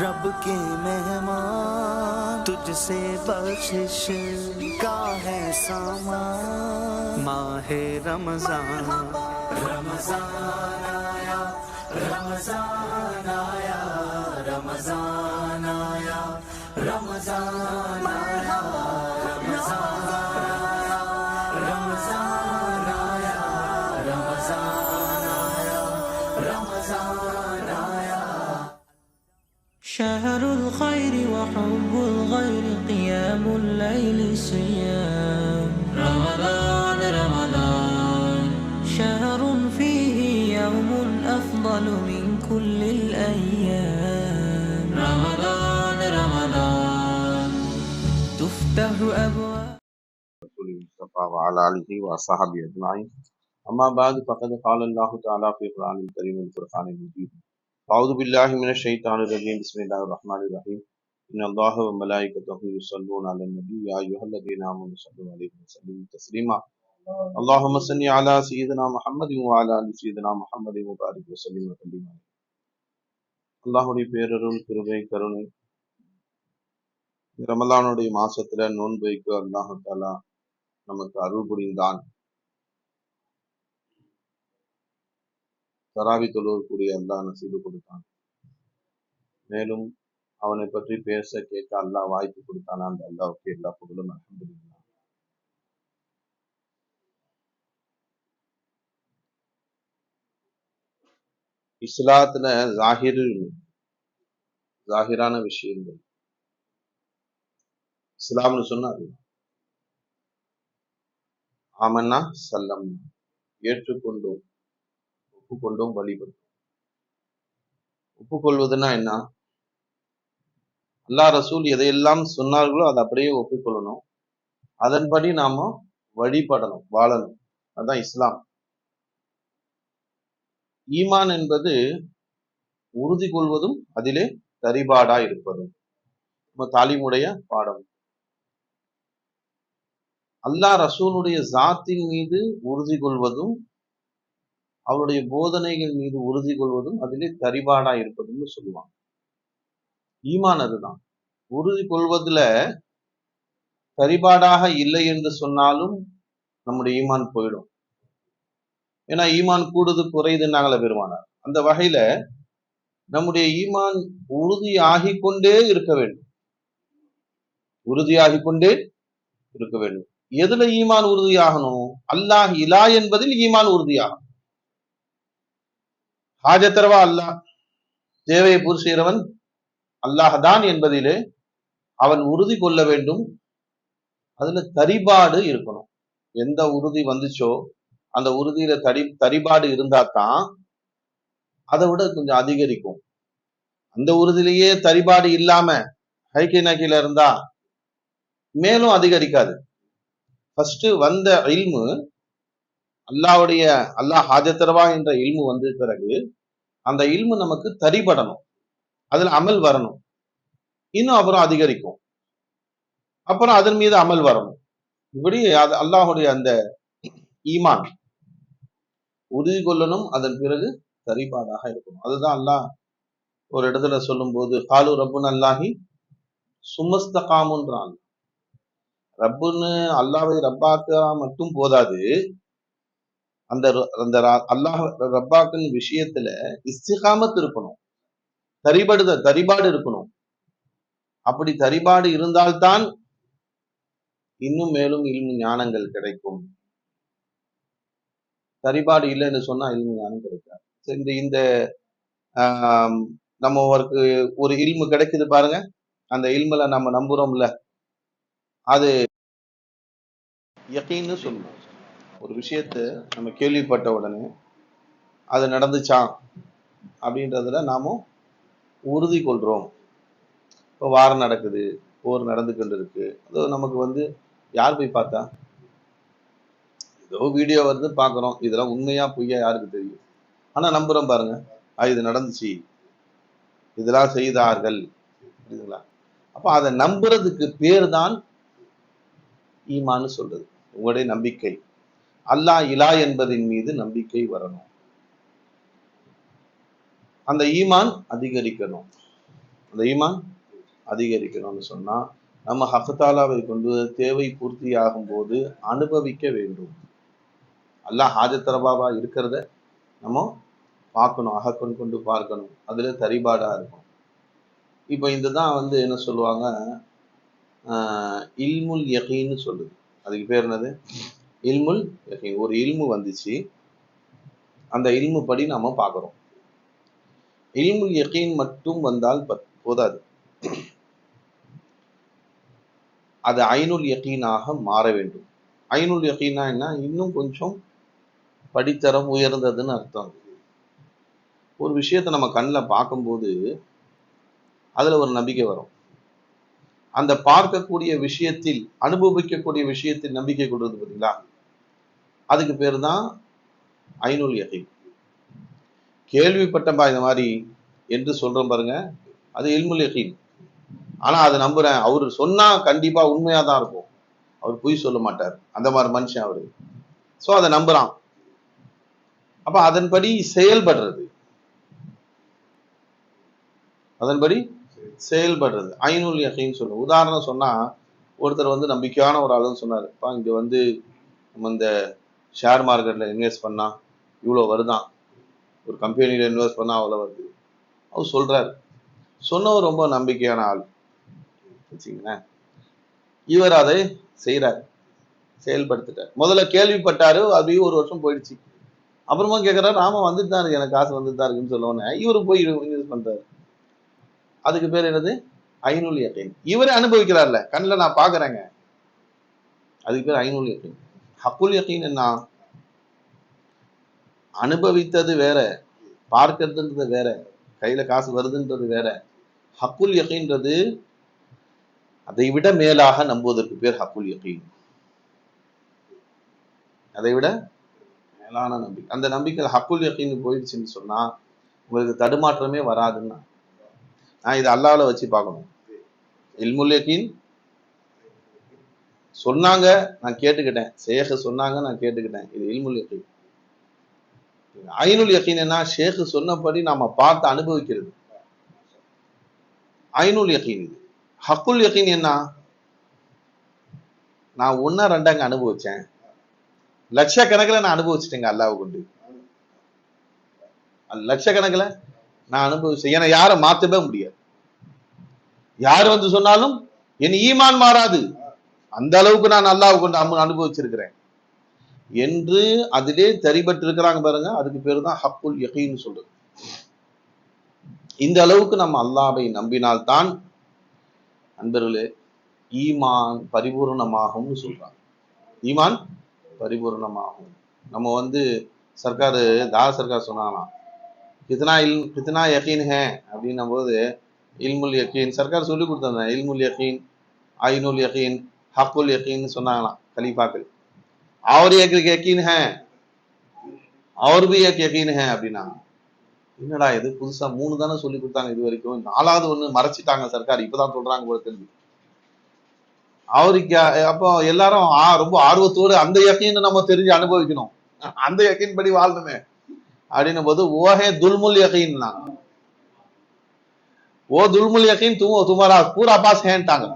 रब के मेहमान तुझसे बख्शिश का है सामान। माहे रमजान रमजान आया, रमजान आया, रमजान आया, रमजान आया, रमजान आया, रमजान आया, रमजान आया, रमजान आया। شهر الخير وحب الغير قيام الليل صيام رمضان رمضان شهر فيه يوم أفضل من كل الأيام رمضان رمضان تفتح أبواب رسول المصطفى وعلى آله وصحبه أجمعين. أما بعد فقد قال الله تعالى في القرآن الكريم والفرقان المجيد: أعوذ بالله من الشيطان الرجيم. بسم الله الرحمن الرحيم. إن الله وملائكته يصلون على النبي يا أيها الذين آمنوا صلوا عليه وسلموا تسليما. اللهم صل على سيدنا محمد وعلى آل سيدنا محمد وبارك وسلم تسليما. அல்லாஹ்வுடைய பேரருள் கிருபை கருணை ரமலானுடைய மாசத்துல நோன்பு வைக்க அல்லாஹ் தஆலா நமக்கு அருள் புரிந்தான். தராவி தொழுவக்கூடிய அல்லாஹ் நசீபு கொடுத்தான். மேலும் அவனை பற்றி பேச கேட்க அல்லாஹ் வாய்ப்பு கொடுத்தானா, அந்த அல்லாஹ்வுக்கு எல்லா புகழும் அல்ஹம்துலில்லாஹ். இஸ்லாத்துல ஜாகிரான விஷயங்கள் இஸ்லாம்னு சொன்னா அது ஆமன்னா சல்லம், ஏற்றுக்கொண்டோம், ஒப்புக்கொண்டோம், வழிபட்டோம். ஒப்புக்கொள்வதுன்னா என்ன? அல்லாஹ் ரசூல் எதையெல்லாம் சொன்னார்களோ அதை அப்படியே ஒப்புக்கொள்ளணும், அதன்படி நாம வழிபடணும், வாழணும். அதுதான் இஸ்லாம். ஈமான் என்பது உறுதி கொள்வதும் அதிலே தரிபாடா இருப்பதும் நம்ம தாலிமுடைய பாடம். அல்லாஹ் ரசூலுடைய ஜாத்தின் மீது உறுதி கொள்வதும் அவருடைய போதனைகள் மீது உறுதி கொள்வதும் அதிலே தரிபாடா இருப்பதும்னு சொல்லுவாங்க. ஈமான் அதுதான். உறுதி கொள்வதுல தரிபாடாக இல்லை என்று சொன்னாலும் நம்முடைய ஈமான் போயிடும். ஏன்னா ஈமான் கூடுது குறையுதுன்னாங்கள பெருமானார். அந்த வகையில நம்முடைய ஈமான் உறுதியாகிக் கொண்டே இருக்க வேண்டும், உறுதியாகிக் கொண்டே இருக்க வேண்டும். எதுல ஈமான் உறுதியாகணும்? அல்லாஹ் இலா என்பதில் ஈமான் உறுதியாகும். ஹாஜத்தரவா அல்லாஹ், தேவையை பூர்த்தி செய்கிறவன் அல்லாஹ் தான் என்பதிலே அவன் உறுதி கொள்ள வேண்டும். அதுல தரிபாடு இருக்கணும். எந்த உறுதி வந்துச்சோ அந்த உறுதியில தரிபாடு இருந்தா தான் அதை விட கொஞ்சம் அதிகரிக்கும். அந்த உறுதியிலேயே தரிபாடு இல்லாம ஹைக்கி நக்கில இருந்தா மேலும் அதிகரிக்காது. ஃபர்ஸ்ட் வந்த இல்மு அல்லாஹ்வுடைய அல்லாஹ் ஹாஜத்தரவா என்ற இல்மு வந்த பிறகு அந்த இல்மு நமக்கு தரிபடணும், அதுல அமல் வரணும், இன்னும் அப்புறம் அதிகரிக்கும், அப்புறம் அதன் மீது அமல் வரணும். இப்படி அல்லாஹ்வுடைய அந்த ஈமான் உறுதி கொள்ளணும், அதன் பிறகு தரிபாடாக இருக்கணும். அதுதான் அல்லாஹ் ஒரு இடத்துல சொல்லும் போது காலு ரப்புன் அல்லாஹி சுமஸ்தகாமுன்றான். ரப்புன்னு அல்லாஹ்வை ரப்பாக்கா மட்டும் போதாது, அந்த அந்த அல்லாஹ் ரப்பாக்கின் விஷயத்துல இஸ்திகாமத் இருக்கணும், தரிபாடு இருக்கணும். அப்படி தரிபாடு இருந்தால்தான் இன்னும் மேலும் இல்மு ஞானங்கள் கிடைக்கும். தரிபாடு இல்லைன்னு சொன்னா இல்மு ஞானம் கிடைக்காது. இந்த நம்ம ஒரு இல்மு கிடைக்குது பாருங்க, அந்த இல்முல நம்ம நம்புறோம்ல, அது யகீன்னு சொல்லுவோம். ஒரு விஷயத்த நம்ம கேள்விப்பட்ட உடனே அது நடந்துச்சான் அப்படின்றதுல நாம உறுதி கொள்றோம். இப்போ வாரம் நடக்குது, போர் நடந்து கொண்டு இருக்கு, அது நமக்கு யார் போய் பார்த்தா? ஏதோ வீடியோ வருது பார்க்குறோம், இதெல்லாம் உண்மையா பொய்யா யாருக்கு தெரியும்? ஆனா நம்புறோம் பாருங்க, இது நடந்துச்சு, இதெல்லாம் செய்தார்கள். புரியுதுங்களா? அப்ப அதை நம்புறதுக்கு பேர் தான் ஈமான்னு சொல்றது. உங்களுடைய நம்பிக்கை அல்லாஹ் இலா என்பதின் மீது நம்பிக்கை வரணும், அந்த ஈமான் அதிகரிக்கணும். அந்த ஈமான் அதிகரிக்கணும்னு சொன்னா நம்ம ஹக்தாலாவை கொண்டு தேவை பூர்த்தி ஆகும் போது அனுபவிக்க வேண்டும். அல்லாஹ் ஹாஜத்தரபாவா இருக்கிறத நம்ம பார்க்கணும், அகக்கண் கொண்டு பார்க்கணும், அதுல தரிபாடா இருக்கும். இப்போ இதுதான் என்ன சொல்லுவாங்க, இல்முல் யகீன்னு சொல்லுது. அதுக்கு பேர் என்னது? இல்முல் யகீன். ஒரு இல்மு வந்துச்சு, அந்த இல்மு படி நாம பார்க்கிறோம். இல்முல் யகீன் மட்டும் வந்தால் போதாது, அது ஐனுல் யகீனாக மாற வேண்டும். ஐனுல் யகீனா என்ன? இன்னும் கொஞ்சம் படித்தரம் உயர்ந்ததுன்னு அர்த்தம். ஒரு விஷயத்தை நம்ம கண்ணில் பார்க்கும்போது அதுல ஒரு நம்பிக்கை வரும். அந்த பார்க்கக்கூடிய விஷயத்தில், அனுபவிக்கக்கூடிய விஷயத்தில் நம்பிக்கை கொள்வது பார்த்தீங்களா, அதுக்கு பேர் தான் ஐனுல் யகீன். கேள்விப்பட்டப்பா இந்த மாதிரி என்று சொல்றோம் பாருங்க, அது இல்முல் யகீன். ஆனா அதை நம்புறேன், அவரு சொன்னா கண்டிப்பா உண்மையா தான் இருக்கும், அவர் பொய் சொல்ல மாட்டார், அந்த மாதிரி மனுஷன் அவரு. சோ அதை நம்புறான். அப்ப அதன்படி செயல்படுறது, அதன்படி செயல்படுறது ஐனுல் யகீன் சொல்லுவோம். உதாரணம் சொன்னா, ஒருத்தர் நம்பிக்கையான ஒரு ஆளுன்னு சொன்னாரு, இங்க நம்ம இந்த ஷேர் மார்க்கெட்ல இன்வெஸ்ட் பண்ணா இவ்வளவு வருதான், ஒரு கம்பெனியில இன்வெஸ்ட் பண்ணா அவ்வளவு வருது, அவர் சொல்றாரு. சொன்னவர் ரொம்ப நம்பிக்கையான ஆள் வச்சுங்களேன். இவர் அதை செய்யறாரு, செயல்படுத்திட்டார். முதல்ல கேள்விப்பட்டாரு, அப்படியே ஒரு வருஷம் போயிடுச்சு. அப்புறமா கேட்கிறாரு, ஆமா வந்துட்டு தான் இருக்கு, எனக்கு காசு வந்துட்டு தான் இருக்குன்னு சொல்லுவோன்னே இவரு போய் இன்வெஸ்ட் பண்றாரு. அதுக்கு பேர் என்னது? ஐனுல் யகீன். இவரே அனுபவிக்கிறார்ல, கண்ணில் நான் பாக்குறேங்க, அதுக்கு பேர் ஐனுல் யகீன். ஹக்குல் யகீன் என்ன? அனுபவித்தது வேற, பார்க்கறதுன்றது வேற, கையில காசு வருதுன்றது வேற. ஹக்குல் யகீன்றது அதை விட மேலாக நம்புவதற்கு பேர் ஹக்குல் யகீன். அதை விட மேலான நம்பிக்கை. அந்த நம்பிக்கை ஹக்குல் யகீன் போயிடுச்சுன்னு சொன்னா உங்களுக்கு தடுமாற்றமே வராதுன்னா, நான் இதை அல்லாஹ்ல வச்சு பார்க்கணும். இல்முல் யகீன் சொன்னாங்க, நான் கேட்டுக்கிட்டேன், ஷேக் சொன்னாங்க, நான் கேட்டுக்கிட்டேன், இது இல்முல் யகீன். ஐனுல் யகீன் என்ன? ஷேக் சொன்னபடி நாம பார்த்து அனுபவிக்கிறது ஐனுல் யகீன். இது ஹக்குல் யகீன் என்ன? நான் ஒன்னா ரெண்டாங்க அனுபவிச்சேன், லட்சக்கணக்கில் நான் அனுபவிச்சிட்டேங்க, அல்லாஹ்வை கொண்டு லட்சக்கணக்கில் நான் அனுபவிச்சேன். ஏன்னா யாரை மாத்தவே முடியாது, யார் சொன்னாலும் என் ஈமான் மாறாது, அந்த அளவுக்கு நான் அல்லாஹ்வை கொண்டு அனுபவிச்சிருக்கிறேன் என்று அதிலே தரிபட்டு இருக்கிறாங்க பாருங்க. அதுக்கு பேரு தான் ஹக்குல் யகீன் சொல்றது. இந்த அளவுக்கு நம்ம அல்லாஹ்வை நம்பினால்தான் அன்பர்களே ஈமான் பரிபூர்ணமாகும்னு சொல்றாங்க. ஈமான் பரிபூர்ணமாகும். நம்ம சர்க்கார் தார் சர்க்கார் சொன்னாங்களாம், கித்னா யகீன் ஹே அப்படின்னும் போது இல்முல் யகீன் சர்க்கார் சொல்லி கொடுத்தாங்க. இல்முல் யகீன், ஐனுல் யகீன், ஹக்குல் யகீன் சொன்னாங்களாம் கலீஃபாக்கள். और एक यकीन है और भी एक यकीन है அப்படின்னா, என்னடா இது புதுசா 3 தானே சொல்லி கொடுத்தாங்க இது வரைக்கும், 4வது ஒண்ணு மறைச்சிட்டாங்க சர்க்கார், இப்பதான் சொல்றாங்க போல தெரியுது. அவருக்கு அப்போ எல்லாரும் ரொம்ப ஆர்வத்தோடு அந்த யக்கீன் நம்ம தெரிஞ்சு அனுபவிக்கணும், அந்த யக்கீன் படி வாழணுமே அப்படின்னும் போது ஓஹே துல்முல் யகீன்னா, ஓ துல்முல் யகீன் துமாரா பூரா பாஸ் ஹேன்ட்டாங்க.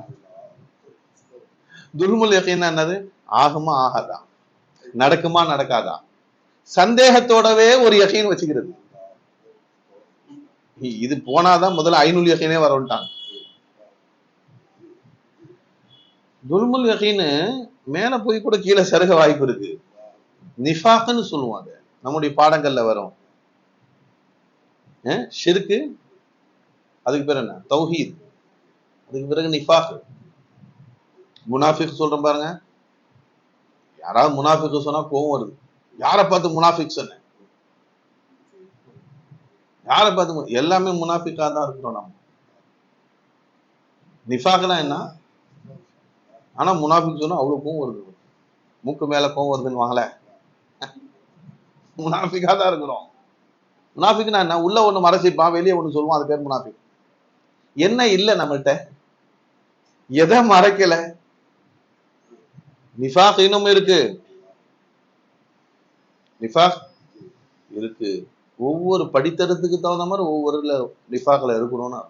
துல்முல் யகீன் என்னது? ஆகுமா ஆகாதா, நடக்குமா நடக்காதா, சந்தேகத்தோடவே ஒரு யகீன் வச்சுக்கிறது. இது போனாதான் முதல்ல ஐனுல் யகீனே வரட்டாங்க. துல்முல் யகீன் மேல போய் கூட கீழே சருக வாய்ப்பு இருக்கு. நிஃபாக்னு சொல்லுவாங்க, நம்முடைய பாடங்கள்ல வரும். ஷிர்கு, அதுக்கு பேர் என்ன? தௌஹீத், அதுக்கு பிறகு நிஃபாக். முனாஃபிக் சொல்றேன் பாருங்க, யாராவது முனாஃபிக் சொன்னா கோவம் வருது, யாரை பார்த்து முனாஃபிக் சொன்ன, யாரை பார்த்து? எல்லாமே முனாஃபிக்கா தான் இருக்கிறோம் நம்ம. நிஃபாக்னா என்ன? ஆனா முனாஃபிக் சொன்னா அவ்வளவு கோவம் வருது, மூக்கு மேல கோவம் வருதுன்னு வாங்கல, முனாஃபிக்கா தான் இருக்கிறோம். முனாஃபிக்னா என்ன? உள்ள ஒண்ணு மறைச்சிருப்பான், வெளியே ஒண்ணு சொல்லுவான், அது பேர் முனாஃபிக். என்ன இல்ல நம்மள்கிட்ட, எதை மறைக்கல? நிஃபாக் இன்னும் இருக்கு, நிஃபாக் இருக்கு. ஒவ்வொரு படித்தரத்துக்கு தகுந்த மாதிரி ஒவ்வொரு நிஃபாக்ல இருக்கணும்னா,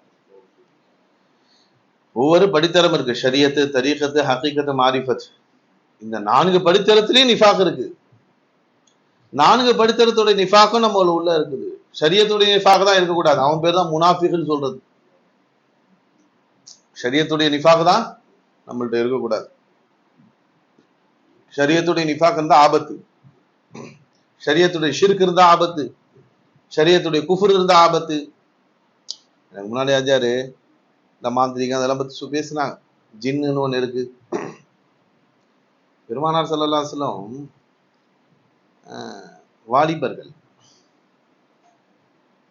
ஒவ்வொரு படித்தரம் இருக்கு. ஷரியத்து, தரீகத்து, ஹகீகத்து, மாரிஃபத். இந்த 4 படித்தரத்திலேயும் நிஃபாக் இருக்கு. 4 படித்தரத்துடைய நிஃபாக்கும் நம்ம உள்ள இருக்குது. ஷரியத்துடைய நிஃபாக் தான் இருக்கக்கூடாது. அவன் பேர் தான் முனாஃபிக்னு சொல்றது. ஷரியத்துடைய நிஃபாக் தான் நம்மள்ட்ட இருக்கக்கூடாது. ஷரியத்துடைய நிஃபாக் இருந்தா ஆபத்து. ஷரியத்துடைய ஷிர்க் இருந்தா ஆபத்து. ஷரியத்துடைய குஃபர் இருந்தா ஆபத்து. எனக்கு முன்னாடி ஆச்சாரு இந்த மாந்திரிகம் அதெல்லாம் பத்தி பேசினாங்க. ஜின்னு ஒண்ணு இருக்கு. பெருமானார் ஸல்லல்லாஹு அலைஹி வஸல்லம் வாலிபர்கள்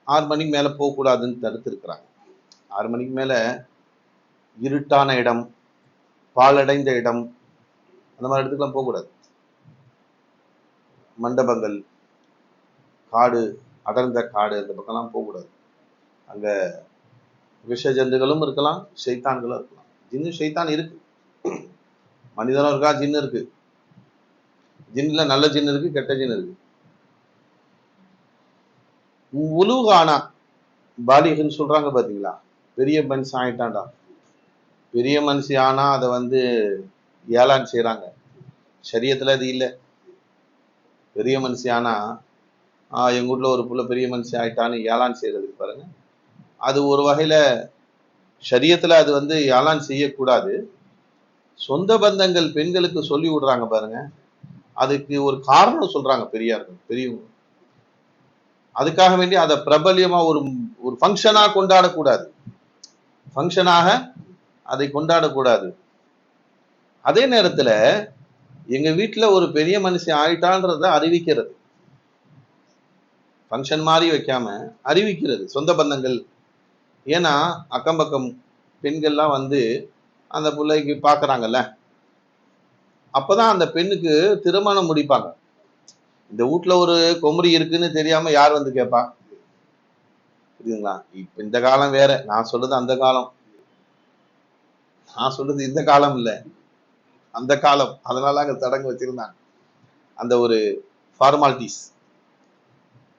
6 மணிக்கு மேல போக கூடாதுன்னு தடுத்து இருக்கிறாங்க. 6 மணிக்கு மேல இருட்டான இடம், பாலடைந்த இடம், அந்த மாதிரி இடத்துக்குலாம் போகக்கூடாது. மண்டபங்கள், காடு, அடர்ந்த காடு, அந்த பக்கம்லாம் போகக்கூடாது. அங்க விஷ ஜந்துகளும் இருக்கலாம், ஷைத்தான்களும் இருக்கலாம். ஜின்னு ஷைத்தான் இருக்கு. மனிதனும் இருக்கா, ஜின்னு இருக்கு. ஜின்ல நல்ல ஜின்னு இருக்கு, கெட்ட ஜின்னு இருக்கு. உலுகானா பாலிகன்னு சொல்றாங்க பாத்தீங்களா, பெரிய மனுஷன் ஆயிட்டான்டா. பெரிய மனுஷி ஆனா அதை ஏலான் செய்யறாங்க. ஷரியத்துல அது இல்லை. பெரிய மனுஷி ஆனா எங்க வீட்டுல ஒரு புள்ள பெரிய மனுஷி ஆயிட்டான்னு ஏலான் செய்யறதுக்கு பாருங்க, அது ஒரு வகையில ஷரியத்துல அது ஏலான் செய்யக்கூடாது. சொந்த பந்தங்கள் பெண்களுக்கு சொல்லி விடுறாங்க பாருங்க, அதுக்கு ஒரு காரணம் சொல்றாங்க பெரியார்கள், பெரியவங்க. அதுக்காக வேண்டி அதை பிரபல்யமா ஒரு ஃபங்க்ஷனா கொண்டாடக்கூடாது. ஃபங்க்ஷனாக அதை கொண்டாடக்கூடாது. அதே நேரத்துல எங்க வீட்டுல ஒரு பெரிய மனுஷன் ஆயிட்டான்றத அறிவிக்கிறது. ஃபங்க்ஷன் மாதிரி வைக்காம அறிவிக்கிறது சொந்த பந்தங்கள். ஏன்னா அக்கம் பக்கம் பெண்கள்லாம் அந்த பிள்ளைக்கு பாக்குறாங்கல்ல, அப்பதான் அந்த பெண்ணுக்கு திருமணம் முடிப்பாங்க. இந்த வீட்டுல ஒரு குமரி இருக்குன்னு தெரியாம யார் கேட்பா? புரியுதுங்களா? இப்ப இந்த காலம் வேற, நான் சொல்றது அந்த காலம். நான் சொல்றது இந்த காலம் இல்ல, அந்த காலம். அதனால அங்க தடங்கு வச்சிருந்தாங்க. அந்த ஒரு ஃபார்மாலிட்டிஸ்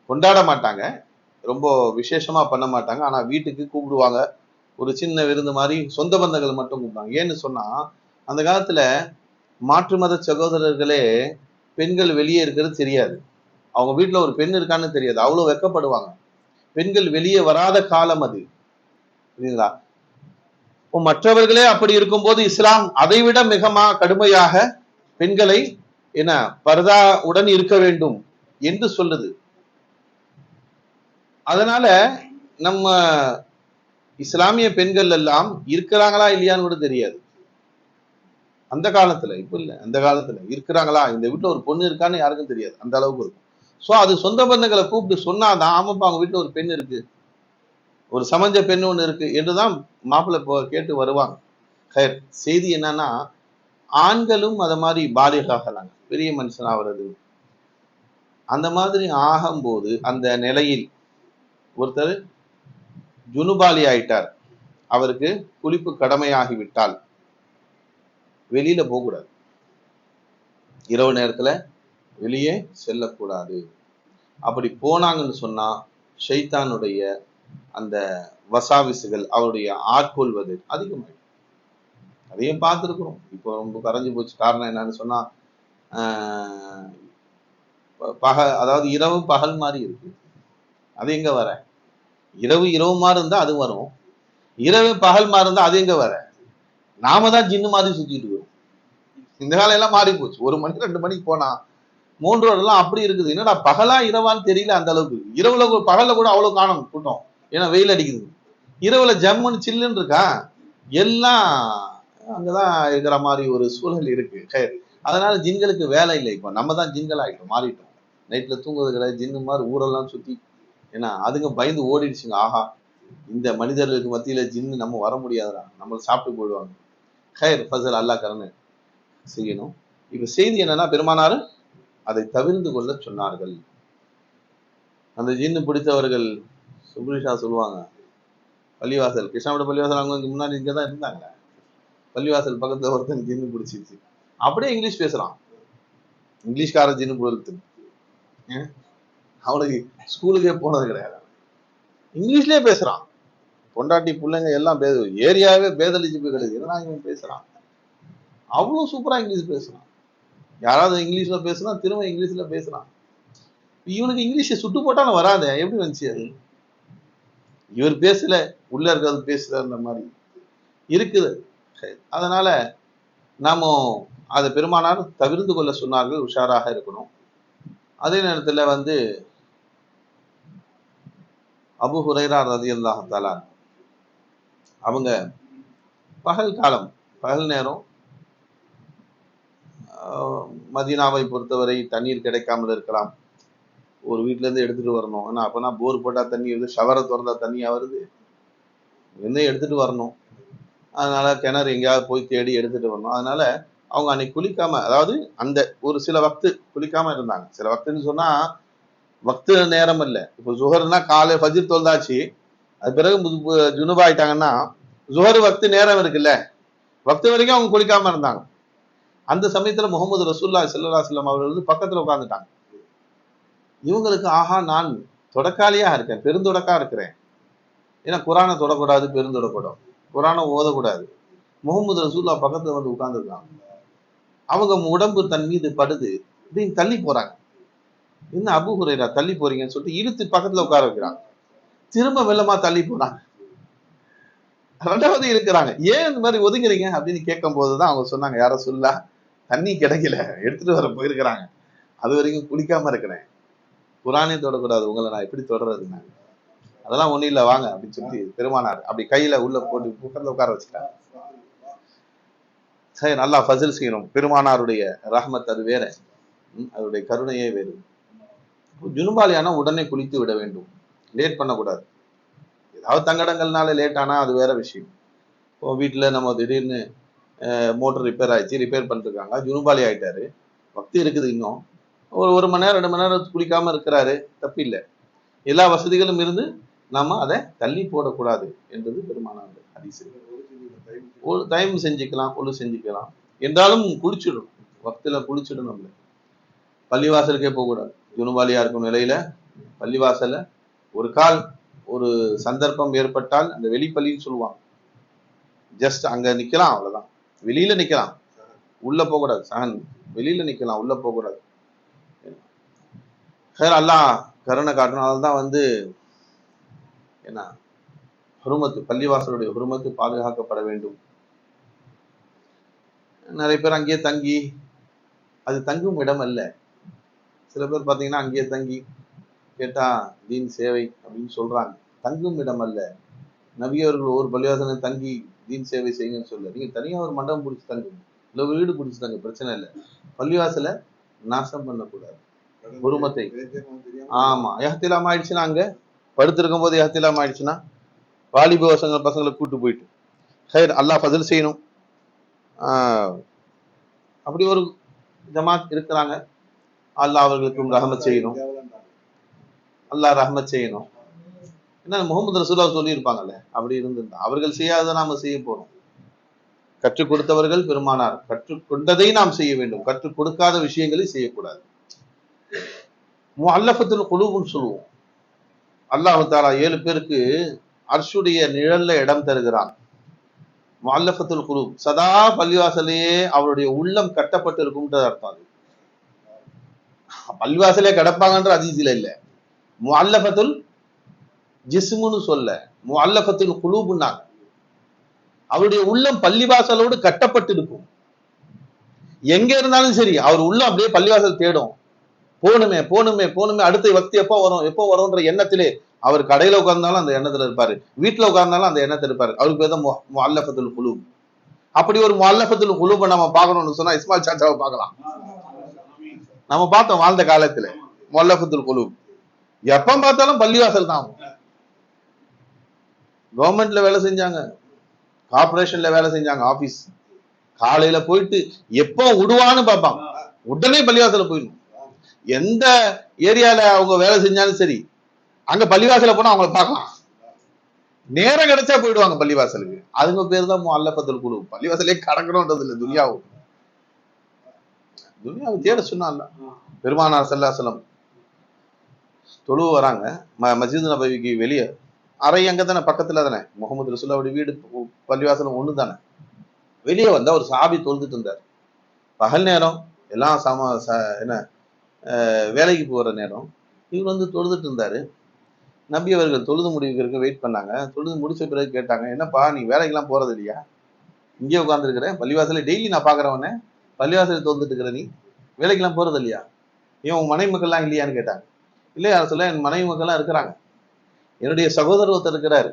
கொண்டாட மாட்டாங்க, ரொம்ப விசேஷமா பண்ண மாட்டாங்க. ஆனா வீட்டுக்கு கூப்பிடுவாங்க, ஒரு சின்ன விருந்து மாதிரி சொந்த பந்தங்கள் மட்டும் கூப்பிடுவாங்க. ஏன்னு சொன்னா அந்த காலத்துல மாற்று மத சகோதரர்களே பெண்கள் வெளியே இருக்கிறது தெரியாது. அவங்க வீட்டுல ஒரு பெண் இருக்கான்னு தெரியாது, அவ்வளவு வெக்கப்படுவாங்க. பெண்கள் வெளியே வராத காலம் அது. புரியுதுங்களா? மற்றவர்களே அப்படி இருக்கும்போது இஸ்லாம் அதைவிட மிக கடுமையாக பெண்களை பர்தாவுடன் இருக்க வேண்டும் என்று சொல்லுது. அதனால நம்ம இஸ்லாமிய பெண்கள் எல்லாம் இருக்கிறாங்களா இல்லையான்னு கூட தெரியாது அந்த காலத்துல. இப்ப இல்ல, அந்த காலத்துல இருக்கிறாங்களா, இந்த வீட்டுல ஒரு பொண்ணு இருக்கான்னு யாருக்கும் தெரியாது, அந்த அளவுக்கு இருக்கும். சோ அது சொந்த பந்தங்களை கூப்பிட்டு சொன்னாதான், ஆமாப்பா அவங்க வீட்டுல ஒரு பெண் இருக்கு, ஒரு சமஞ்ச பெண் ஒண்ணு இருக்கு என்றுதான் மாப்பிள்ளை கேட்டு வருவாங்க. செய்தி என்னன்னா, ஆண்களும் அத மாதிரி பாலிகாகலாங்க, பெரிய மனுஷன் ஆகிறது. அந்த மாதிரி ஆகும்போது அந்த நிலையில் ஒருத்தர் ஜுனுபாலி ஆயிட்டார், அவருக்கு குளிப்பு கடமையாகிவிட்டால் வெளியில போகக்கூடாது. இரவு நேரத்துல வெளியே செல்லக்கூடாது. அப்படி போனாங்கன்னு சொன்னா ஷைத்தானுடைய அந்த வசாவிசுகள் அவருடைய ஆட்கொள்வது அதிகமாயிடும். அதையும் பார்த்துருக்கிறோம். இப்போ ரொம்ப கரைஞ்சு போச்சு. காரணம் என்னன்னு சொன்னா அதாவது இரவு பகல் மாதிரி இருக்கு. அது எங்க வர? இரவு மாதிரி இருந்தா அது வரும், இரவு பகல் மாதிரி இருந்தா அது எங்க வர? நாம தான் ஜின்னு மாதிரி சுத்திட்டு இருக்கோம். இந்த காலம் எல்லாம் மாறி போச்சு. 1 மணி 2 மணிக்கு போனா 3 எல்லாம் அப்படி இருக்குது. என்னடா பகலா இரவான்னு தெரியல அந்த அளவுக்கு. இரவுல பகல்ல கூட அவ்வளவு காணும் கூட்டம், ஏன்னா வெயில் அடிக்குது. இரவுல ஜம்முன்னு சில்லுன்னு இருக்கா, எல்லாம் அங்கதான் இருக்கிற மாதிரி ஒரு சூழல் இருக்கு. அதனால ஜின்களுக்கு வேலை இல்லை. இப்போ நம்ம தான் ஜின்கள் ஆயிட்டோம், மாறிட்டோம். நைட்ல தூங்குறது கிடையாது, ஜின்னு மாதிரி ஊரெல்லாம் சுத்தி. ஏன்னா அதுங்க பயந்து ஓடிடுச்சுங்க. ஆஹா, இந்த மனிதர்களுக்கு மத்தியில ஜின்னு நம்ம வர முடியாதுடா, நம்மள சாப்பிட்டு போயிடுவாங்க. ஃபசல் அல்லாஹ் கரனு செய்யணும். இப்ப செய்தி என்னன்னா, பெருமானாரு அதை தவிர்த்து கொள்ள சொன்னார்கள். அந்த ஜின்னு பிடித்தவர்கள் சுப்ரிஷா சொல்லுவாங்க, பள்ளிவாசல், கிருஷ்ணாவோட பள்ளிவாசல் அவங்க முன்னாடி இங்கதான் இருந்தாங்க. பள்ளிவாசல் பக்கத்துல ஒருத்தன் ஜின்னு பிடிச்சிருச்சு. அப்படியே இங்கிலீஷ் பேசுறான், இங்கிலீஷ்கார ஜின்னு பிடித்து. அவனுக்கு ஸ்கூலுக்கே போனது கிடையாது, இங்கிலீஷ்லயே பேசுறான். பொண்டாட்டி பிள்ளைங்க எல்லாம் ஏரியாவே பேதலிச்சு போய் கிடையாது. இதெல்லாம் இவன் பேசுறான், அவ்வளவு சூப்பரா இங்கிலீஷ் பேசுறான். யாராவது இங்கிலீஷ்ல பேசுனா திரும்ப இங்கிலீஷ்ல பேசுறான். இவனுக்கு இங்கிலீஷ் சுட்டு போட்டாலும் வராது, எப்படி வந்துச்சு அது? இவர் பேசல, உள்ள இருக்கிறது பேசுற மாதிரி இருக்குது. அதனால நாம அதை பெருமானார் தவிர்த்து கொள்ள சொன்னார்கள், உஷாராக இருக்கணும். அதே நேரத்துல அபு ஹுரைரா ரலியல்லாஹு தஆலா அவங்க பகல் நேரம் மதீனாவை பொறுத்தவரை தண்ணீர் கிடைக்காமல் இருக்கலாம். ஒரு வீட்டுல இருந்து எடுத்துட்டு வரணும். ஏன்னா அப்பனா போர் போட்டா தண்ணி வருது, ஷவரை திறந்தா தண்ணியா வருது, எடுத்துட்டு வரணும். அதனால கிணறு எங்கேயாவது போய் தேடி எடுத்துட்டு வரணும். அதனால அவங்க அன்னைக்கு குளிக்காம, அதாவது அந்த ஒரு சில வக்து குளிக்காம இருந்தாங்க. சில வக்துன்னு சொன்னா வக்து நேரம் இல்லை. இப்போ ஜுஹர்னா காலை ஃபஜ்ர் தொழுதாச்சு, அது பிறகு ஜுனுபா ஆயிட்டாங்கன்னா ஜுஹர் வக்து நேரம் இருக்குல்ல, வக்து வரைக்கும் அவங்க குளிக்காம இருந்தாங்க. அந்த சமயத்துல முகமது ரசூலுல்லாஹி ஸல்லல்லாஹு அலைஹி வஸல்லம் அவர்கள் பக்கத்துல உட்கார்ந்துட்டாங்க. இவங்களுக்கு ஆஹா, நான் தொடக்காலியா இருக்கேன், பெருந்தொடக்கா இருக்கிறேன். ஏன்னா குரானை தொடக்கூடாது, பெருந்தொடக்கூடாது, குரானை ஓதக்கூடாது. முகமது ரசூலுல்லாஹ் பக்கத்துல உட்கார்ந்துருக்காங்க. அவங்க உடம்பு தன் மீது படுது, இப்படின்னு தள்ளி போறாங்க. என்ன அபு ஹுரைரா தள்ளி போறீங்கன்னு சொல்லிட்டு இழுத்து பக்கத்துல உட்கார வைக்கிறாங்க. திரும்ப வெள்ளமா தள்ளி போனாங்க. ரெண்டாவது இருக்கிறாங்க, ஏன் இந்த மாதிரி ஒதுங்குறீங்க அப்படின்னு கேட்கும் போதுதான் அவங்க சொன்னாங்க, யார சொல்லா தண்ணி கிடைக்கல, எடுத்துட்டு வர போயிருக்கிறாங்க, அது வரைக்கும் குளிக்காம இருக்கிறேன், குரானே தொடக்கூடாது, உங்களை நான் எப்படி தொடர்றதுங்க, அதெல்லாம் ஒண்ணும் இல்லை வாங்க அப்படின்னு சொல்லி பெருமானார் அப்படி கையில உள்ள போட்டு பக்கத்துல உட்கார வச்சுட்டாங்க. சரி, நல்லா ஃபசில் செய்யணும். பெருமானாருடைய ரஹ்மத் அது வேற, அதனுடைய கருணையே வேறு. ஜுனுபாலியானா உடனே குளித்து விட வேண்டும், லேட் பண்ணக்கூடாது. ஏதாவது தங்கடங்கள்னால லேட் ஆனா அது வேற விஷயம். இப்போ வீட்டுல நம்ம திடீர்னு மோட்டர் ரிப்பேர் ஆயிடுச்சு, ரிப்பேர் பண்ணிருக்காங்க, ஜுனுபாலி ஆயிட்டாரு, வக்தி இருக்குது, இன்னும் ஒரு மணி நேரம் 2 மணி நேரம் குளிக்காம இருக்கிறாரு, தப்பு இல்லை. எல்லா வசதிகளும் இருந்து நாம அதை தள்ளி போடக்கூடாது என்பது பெருமானார் ஹதீஸ். ஒரு டைம் செஞ்சுக்கலாம், ஒழு செஞ்சுக்கலாம், என்றாலும் குளிச்சிடணும், வக்தில குளிச்சிடணும். பள்ளிவாசலுக்கே போகக்கூடாது. ஜுனுபாலியா இருக்கும் நிலையில பள்ளிவாசல்ல ஒரு சந்தர்ப்பம் ஏற்பட்டால் அந்த வெளிப்பள்ளின்னு சொல்லுவாங்க, ஜஸ்ட் அங்க நிக்கலாம், அவ்வளவுதான், வெளியில நிக்கலாம், உள்ள போகக்கூடாது. சஹன் வெளியில நிக்கலாம், உள்ள போகக்கூடாது. அல்லாஹ் கருணை காட்டணும். அதனால்தான் என்ன ஹுருமத்து, பள்ளிவாசலுடைய ஹுருமத்து பாதுகாக்கப்பட வேண்டும். நிறைய பேர் அங்கேயே தங்கி, அது தங்கும் இடம் அல்ல. சில பேர் பார்த்தீங்கன்னா அங்கேயே தங்கி கேட்டா தீன் சேவை அப்படின்னு சொல்றாங்க. தங்கும் இடம் அல்ல. நபி அவர்கள் ஒரு பள்ளிவாசலை தங்கி தீன் சேவை செய்யுங்கன்னு சொல்ல, நீங்க தனியா ஒரு மண்டபம் பிடிச்சி தங்குங்க, இல்லை வீடு பிடிச்சி தங்க, பிரச்சனை இல்லை. பள்ளிவாசலை நாசம் பண்ணக்கூடாது, குருமத்தை. ஆமா, எஹ்திலாம் ஆயிடுச்சுன்னா, அங்க படுத்திருக்கும் போது எஹ்திலாம் ஆயிடுச்சுன்னா வாலிப பசங்களை கூட்டு போயிட்டு ஹைர் அல்லாஹ் ஃபதில் செய்யணும். அப்படி ஒரு ஜமாத் இருக்கிறாங்க, அல்லாஹ் அவர்களுக்கும் ரஹமத் செய்யணும், அல்லாஹ் ரஹமத் செய்யணும். என்ன முகமது ரசூலுல்லாஹ் சொல்லி இருப்பாங்கல்ல, அப்படி இருந்திருந்தா அவர்கள் செய்யாத நாம செய்ய போறோம். கற்றுக் கொடுத்தவர்கள் பெருமானார், கற்றுக்கொண்டதை நாம் செய்ய வேண்டும், கற்றுக் கொடுக்காத விஷயங்களை செய்யக்கூடாது. முஅல்லஃபத்துல் குலூப்னு சொல்லுவோம். அல்லாஹ் தஆலா 7 பேருக்கு அர்ஷுடைய நிழல்ல இடம் தருகிறான். முஅல்லஃபத்துல் குலூப், சதா பள்ளிவாசலையே அவருடைய உள்ளம் கட்டப்பட்டு இருக்கும்ன்றது அர்த்தம். அது பள்ளிவாசலே கிடப்பாங்கன்ற ஹதீஸ்ல இல்ல, முஅல்லஃபத்துல் ஜிஸ்முன்னு சொல்ல, முஅல்லஃபத்துல் குலூப்னாங்க. அவருடைய உள்ளம் பள்ளிவாசலோடு கட்டப்பட்டு இருக்கும். எங்க இருந்தாலும் சரி அவர் உள்ளம் அப்படியே பள்ளிவாசல் தேடும், போகணுமே போகணுமே போகணுமே, அடுத்த வக்தி எப்போ வரும்ன்ற எண்ணத்திலே. அவர் கடையில உட்கார்ந்தாலும் அந்த எண்ணத்துல இருப்பாரு, வீட்டுல உட்கார்ந்தாலும் அந்த எண்ணத்துல இருப்பாரு. அவருக்கு பேர் தான் முஅல்லஃபத்துல் குலூப். அப்படி ஒரு முஅல்லஃபத்துல் குலூபை நம்ம பார்க்கணும்னு சொன்னா இஸ்மாயில் சாச்சாவை பார்க்கலாம். நம்ம பார்த்தோம் வாழ்ந்த காலத்துல முஅல்லஃபத்துல் குலூப். எப்ப பார்த்தாலும் பள்ளிவாசல் தான். கவர்மெண்ட்ல வேலை செஞ்சாங்க, கார்பரேஷன்ல வேலை செஞ்சாங்க, ஆபீஸ். காலையில போயிட்டு எப்போ விடுவான்னு பார்ப்பாங்க, உடனே பள்ளிவாசல போயிடணும். எந்த ஏரியால அவங்க வேலை செஞ்சாலும் சரி, அங்க பள்ளிவாசல போனா அவங்கள பார்க்கலாம். நேரம் கிடைச்சா போயிடுவாங்க பள்ளிவாசலுக்கு. அதுங்க பேர் தான் முஅல்லஃபத்துல் குலூப். பள்ளிவாசலே கடக்கணும்ன்றது இல்லை, துனியாவை தேட சொன்னால. பெருமானார் ஸல்லல்லாஹு அலைஹி வஸல்லம் தொழுவு வராங்க மஸ்ஜித் நபவிக்கு வெளியே. அறை அங்க தானே, பக்கத்துல தானே, முகமது ரசூலுல்லாஹ்வுடைய வீடு பள்ளிவாசலும் ஒண்ணு தானே. வெளியே வந்தா ஒரு சஹாபி தொழுதுட்டு இருந்தார். பகல் நேரம், எல்லாம் என்ன வேலைக்கு போற நேரம். இவர் வந்து தொழுதுட்டு இருந்தாரு. நபி அவர்கள் தொழுது முடிவுக்கு வெயிட் பண்ணாங்க. தொழுது முடிச்ச பிறகு கேட்டாங்க, என்னப்பா நீ வேலைக்கெல்லாம் போறது இல்லையா, இங்கே உட்காந்துருக்கிறேன், பள்ளிவாசல டெய்லி நான் பாக்குறவனே, பள்ளிவாசல தொழுதுட்டு இருக்கிற நீ வேலைக்கெல்லாம் போறது இல்லையா, ஏன் உன் மனைவி மக்கள்லாம் இல்லையான்னு கேட்டாங்க. இல்லையா சொல்ல, என் மனைவி மக்கள்லாம் இருக்கிறாங்க, என்னுடைய சகோதரர் ஒருத்தர் இருக்கிறாரு,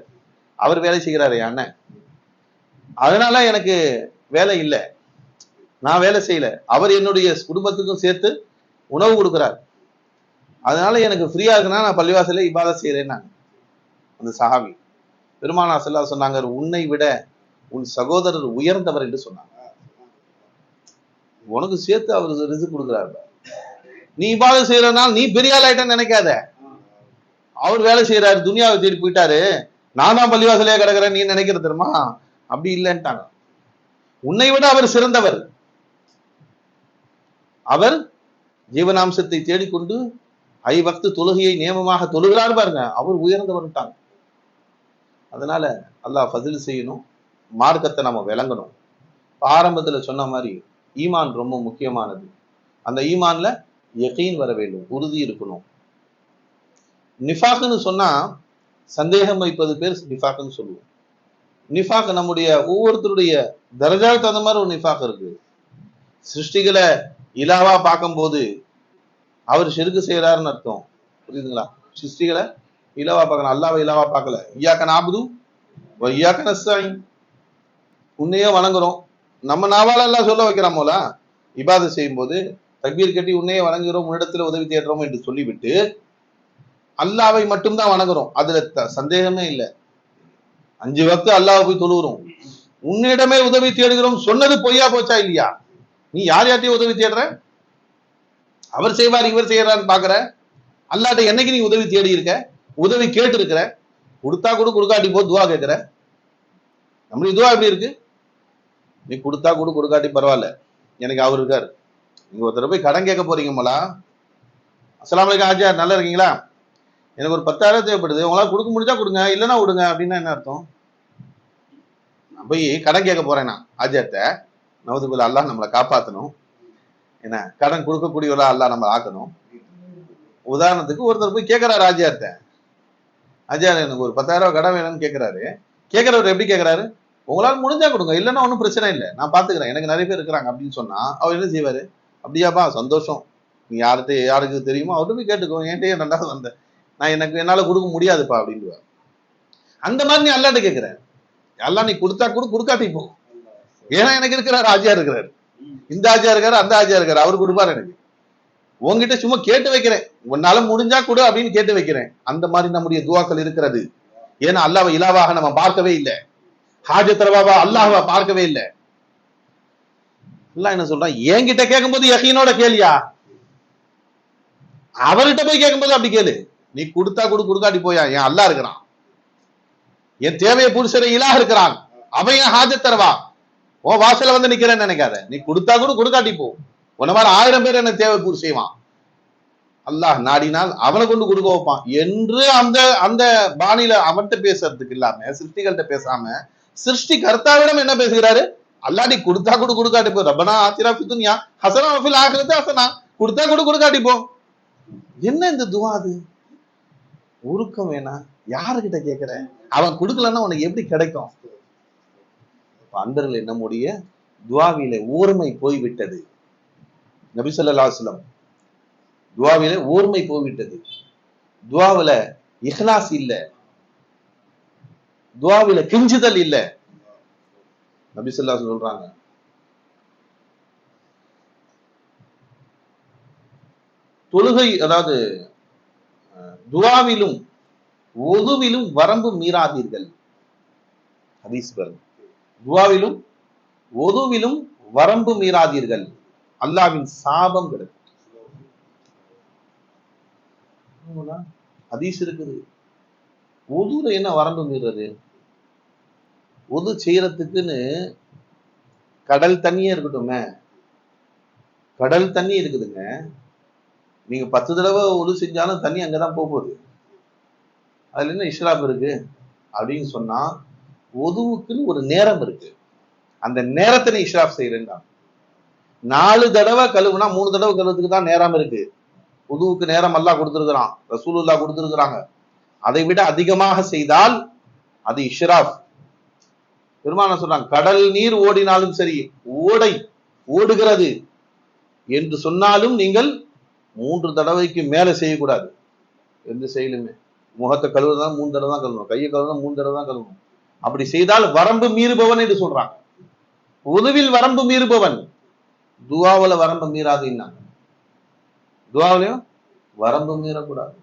அவர் வேலை செய்கிறாரு என் அண்ணன், அதனால எனக்கு வேலை இல்லை, நான் வேலை செய்யல, அவர் என்னுடைய குடும்பத்துக்கும் சேர்த்து உணவு கொடுக்கிறார், அதனால எனக்கு ஃப்ரீயா இருக்குன்னா நான் பள்ளிவாசல இபாதத் செய்யறேன். அந்த சஹாபி பெருமானா ஸல்லல்லாஹு அலைஹி சொன்னாங்க, உன்னை விட உன் சகோதரர் உயர்ந்தவர் என்று சொன்னாங்க. உனக்கு சேர்த்து அவர் ரிஸ்க் கொடுக்கிறார். நீ இபாதத் செய்யறதுனால நீ பெரிய ஆள் ஆயிட்டன்னு நினைக்காத. அவர் வேலை செய்யறாரு, துனியாவை தேடி போயிட்டாரு, நான் தான் பள்ளிவாசலையா கிடக்குறேன் நீ நினைக்கிறது தெரியுமா, அப்படி இல்லைன்ட்டாங்க. உன்னை விட அவர் சிறந்தவர். அவர் ஜீவனாம்சத்தை தேடிக்கொண்டு ஐவக்து தொழுகையை நியமமாக தொழுகிறார் பாருங்க, அவர் உயர்ந்தவர்ட்டாங்க. அதனால அல்லாஹ் ஃபஸில் செய்யணும், மார்க்கத்தை நம்ம விளங்கணும். ஆரம்பத்துல சொன்ன மாதிரி ஈமான் ரொம்ப முக்கியமானது. அந்த ஈமான்ல யகீன் வர வேண்டும், உறுதி இருக்கணும். நிஃபாக்னு சொன்னா சந்தேகம் வைப்பது பேர் நிஃபாக்னு சொல்லுவோம். நிஃபாக் நம்முடைய ஒவ்வொருத்தருடைய தரஜாவுக்கு தகுந்த மாதிரி ஒரு நிஃபாக் இருக்கு. சிருஷ்டிகளை இலாவா பார்க்கும்போது அவர் ஷிர்கு செய்யறாருன்னு அர்த்தம், புரியுதுங்களா? சிருஷ்டிகளை இலாவா பார்க்கணும், அல்லாஹ்வை இலாவா பார்க்கல. இய்யாக நஅபுது வ இய்யாக நஸ்தஈன், உன்னையே வணங்குறோம், நம்ம நாவால எல்லாம் சொல்ல வைக்கிறான் போல. இபாதத் செய்யும் போது தக்பீர் கட்டி உன்னையே வணங்குகிறோம், உன்னிடத்துல உதவி தேடுறோம் என்று சொல்லிவிட்டு அல்லாஹ்வை மட்டும்தான் வணங்குறோம், அதுல சந்தேகமே இல்லை. 5 வக்து அல்லாஹ்வை போய் தொழுகிறோம், உன்னிடமே உதவி தேடுகிறோம் சொன்னது பொய்யா போச்சா இல்லையா? நீ யார் யார்ட்டையும் உதவி தேடுற? அவர் செய்வார் இவர் செய்யறான்னு பாக்குற. அல்லாட்ட என்னைக்கு நீ உதவி தேடி இருக்க, உதவி கேட்டு இருக்கிற? கொடுத்தா கூட கொடுக்காட்டி போ துவா கேட்கிற. நம்மளுடைய துவா எப்படி இருக்கு? நீ கொடுத்தா கூட கொடுக்காட்டி பரவாயில்ல, எனக்கு அவர் இருக்காரு. நீங்க ஒருத்தர் போய் கடன் கேட்க போறீங்க மலா, அஸ்ஸலாமு அலைக்கும் ஆஜியார், நல்லா இருக்கீங்களா, எனக்கு ஒரு 10,000 தேவைப்படுது, உங்களால கொடுக்க முடிஞ்சா கொடுங்க, இல்லைன்னா விடுங்க அப்படின்னா என்ன அர்த்தம்? நான் போய் கடன் கேட்க போறேன்னா ஆஜியார்ட்ட, நவதுக்குள்ள அல்லாஹ் நம்மளை காப்பாற்றணும், என்ன கடன் கொடுக்கக்கூடியவரா அல்லாஹ் நம்ம ஆக்கணும். உதாரணத்துக்கு ஒருத்தர் போய் கேட்கிறாரு ஆஜியார்ட்ட, ஆஜியார் எனக்கு ஒரு 10,000 கடன் வேணும்னு கேட்கிறாரு. கேட்கிறவர் எப்படி கேட்கிறாரு? உங்களால முடிஞ்சா கொடுங்க, இல்லைன்னா ஒன்றும் பிரச்சனை இல்லை, நான் பாத்துக்கிறேன், எனக்கு நிறைய பேர் இருக்கிறாங்க அப்படின்னு சொன்னா அவர் என்ன செய்வாரு? அப்படியாப்பா சந்தோஷம், நீ யாருக்கு தெரியுமோ அவர்கிட்ட போய் கேட்டுக்கோ, என்கிட்டயே நல்லா வந்த, நான் என்னால கொடுக்க முடியாதுப்பா அப்படின்னுவார். அந்த மாதிரி நீ அல்லாட்ட கேட்கிற, அல்லா நீ கொடுத்தா கூட கொடுக்காட்டி போ, ஏன்னா எனக்கு இருக்கிறாரு ஆஜியார் இருக்கிறாரு, இந்த ஆஜியார் இருக்காரு, அந்த ஆஜியார் இருக்காரு, அவரு கொடுப்பாரு. எனக்கு உங்ககிட்ட சும்மா கேட்டு வைக்கிறேன், உன்னால முடிஞ்சா கொடு அப்படின்னு கேட்டு வைக்கிறேன். அந்த மாதிரி நம்முடைய துவாக்கள் இருக்கிறது. ஏன்னா அல்லாஹ்வை இலாவாக நம்ம பார்க்கவே இல்லை, ஹாஜத்ரவாவா அல்லாஹ்வை பார்க்கவே இல்லை. அல்லாஹ் என்ன சொல்றான்? என்கிட்ட கேட்கும்போது யகீனோட கேளியா, அவர்கிட்ட போய் கேட்கும்போது அப்படி கேளு. நீ கொடுத்தா கொடு, கொடுக்காட்டி போயா, என் அல்லாஹ் இருக்கிறான், என் தேவையை புருஷரை இலாஹ் இருக்கிறான், அவன் என் ஹாஜத்தரவா உன் வாசல வந்து நிக்கிறேன்னு நினைக்காத. நீ கொடுத்தா கூட கொடுக்காட்டி போ, உன்ன மாதிரி 1000 பேர் என்ன தேவை பூர்த்தி செய்வான். அல்லாஹ் நாடினால் அவனை கொண்டு கொடுக்க வைப்பான் என்று அந்த அந்த பாணியில அவன்கிட்ட பேசுறதுக்கு இல்லாம, சிருஷ்டிகள்கிட்ட பேசாம சிருஷ்டி கர்த்தாவிடம் என்ன பேசுகிறாரு? அல்லாஹ் நீ கொடுத்தா கூட கொடுக்காட்டி போ, ரப்பனா ஆத்தினா ஃபித் துன்யா ஹஸனா வ ஃபில் ஆখিরাতি ஹஸனா, கொடுத்தா கூட கொடுக்காட்டி போ. என்ன இந்த துவா? அது உருக்கம் வேணாம். யாருக்கிட்ட கேட்கிற? அவன் கொடுக்கலன்னா உனக்கு எப்படி கிடைக்கும்? அன்பர்களே, நம்முடைய துவாவிலே ஊர்மை போய்விட்டது. நபி ஸல்லல்லாஹு அலைஹி வஸல்லம் துவாவிலே ஊர்மை போய்விட்டது. துவாவில இஹ்லாஸ் இல்ல, துவாவில கிஞ்சுதல் இல்ல. நபி ஸல்லல்லாஹு அலைஹி வஸல்லம் சொல்றாங்க, தொழுகை அதாவது துவாவிலும் ஒதுவிலும் வரம்பு மீறாதீர்கள். ஹதீஸ் பாருங்க, துவாவிலும் ஒதுவிலும் வரம்பு மீறாதீர்கள், அல்லாஹ்வின் சாபம் கிடைக்கும். ஹதீஸ் இருக்குது. ஒதுல என்ன வரம்பு மீறது? ஒது செய்யறதுக்குன்னு கடல் தண்ணியே இருக்கட்டுமே, கடல் தண்ணி இருக்குதுங்க, நீங்க 10 தடவை ஒது செஞ்சாலும் தண்ணி அங்கதான் போகுது. அதுல என்ன இஸ்ராப் இருக்கு? அப்படின்னு சொன்னா ஒதுவுக்குன்னு ஒரு நேரம் இருக்கு. அந்த நேரத்தை நீ இஷ்ராப் செய்யறேன்னா 4 தடவை கழுவுனா 3 தடவை கழுவுறதுக்கு தான் நேரம் இருக்கு. உதுவுக்கு நேரம் அல்லாஹ் கொடுத்திருக்கிறான், ரசூலுல்லாஹ் கொடுத்திருக்கிறாங்க. அதை விட அதிகமாக செய்தால் அது இஷ்ராப். பெருமான சொல்றாங்க, கடல் நீர் ஓடினாலும் சரி, ஓடை ஓடுகிறது என்று சொன்னாலும் நீங்கள் 3 தடவைக்கு மேல செய்யக்கூடாது. எந்த செயலுமே முகத்தை கழுவுதான் 3 தடவை தான் கழுவணும், கையை கழுவுனா 3 தடவை தான் கழுவணும். அப்படி செய்தால் வரம்பு மீறுபவன் என்று சொல்றாங்க. உதுவில் வரம்பு மீறுபவன், துவாவுல வரம்பு மீறாதுன்னா, துவாவிலையும் வரம்பு மீறக்கூடாது.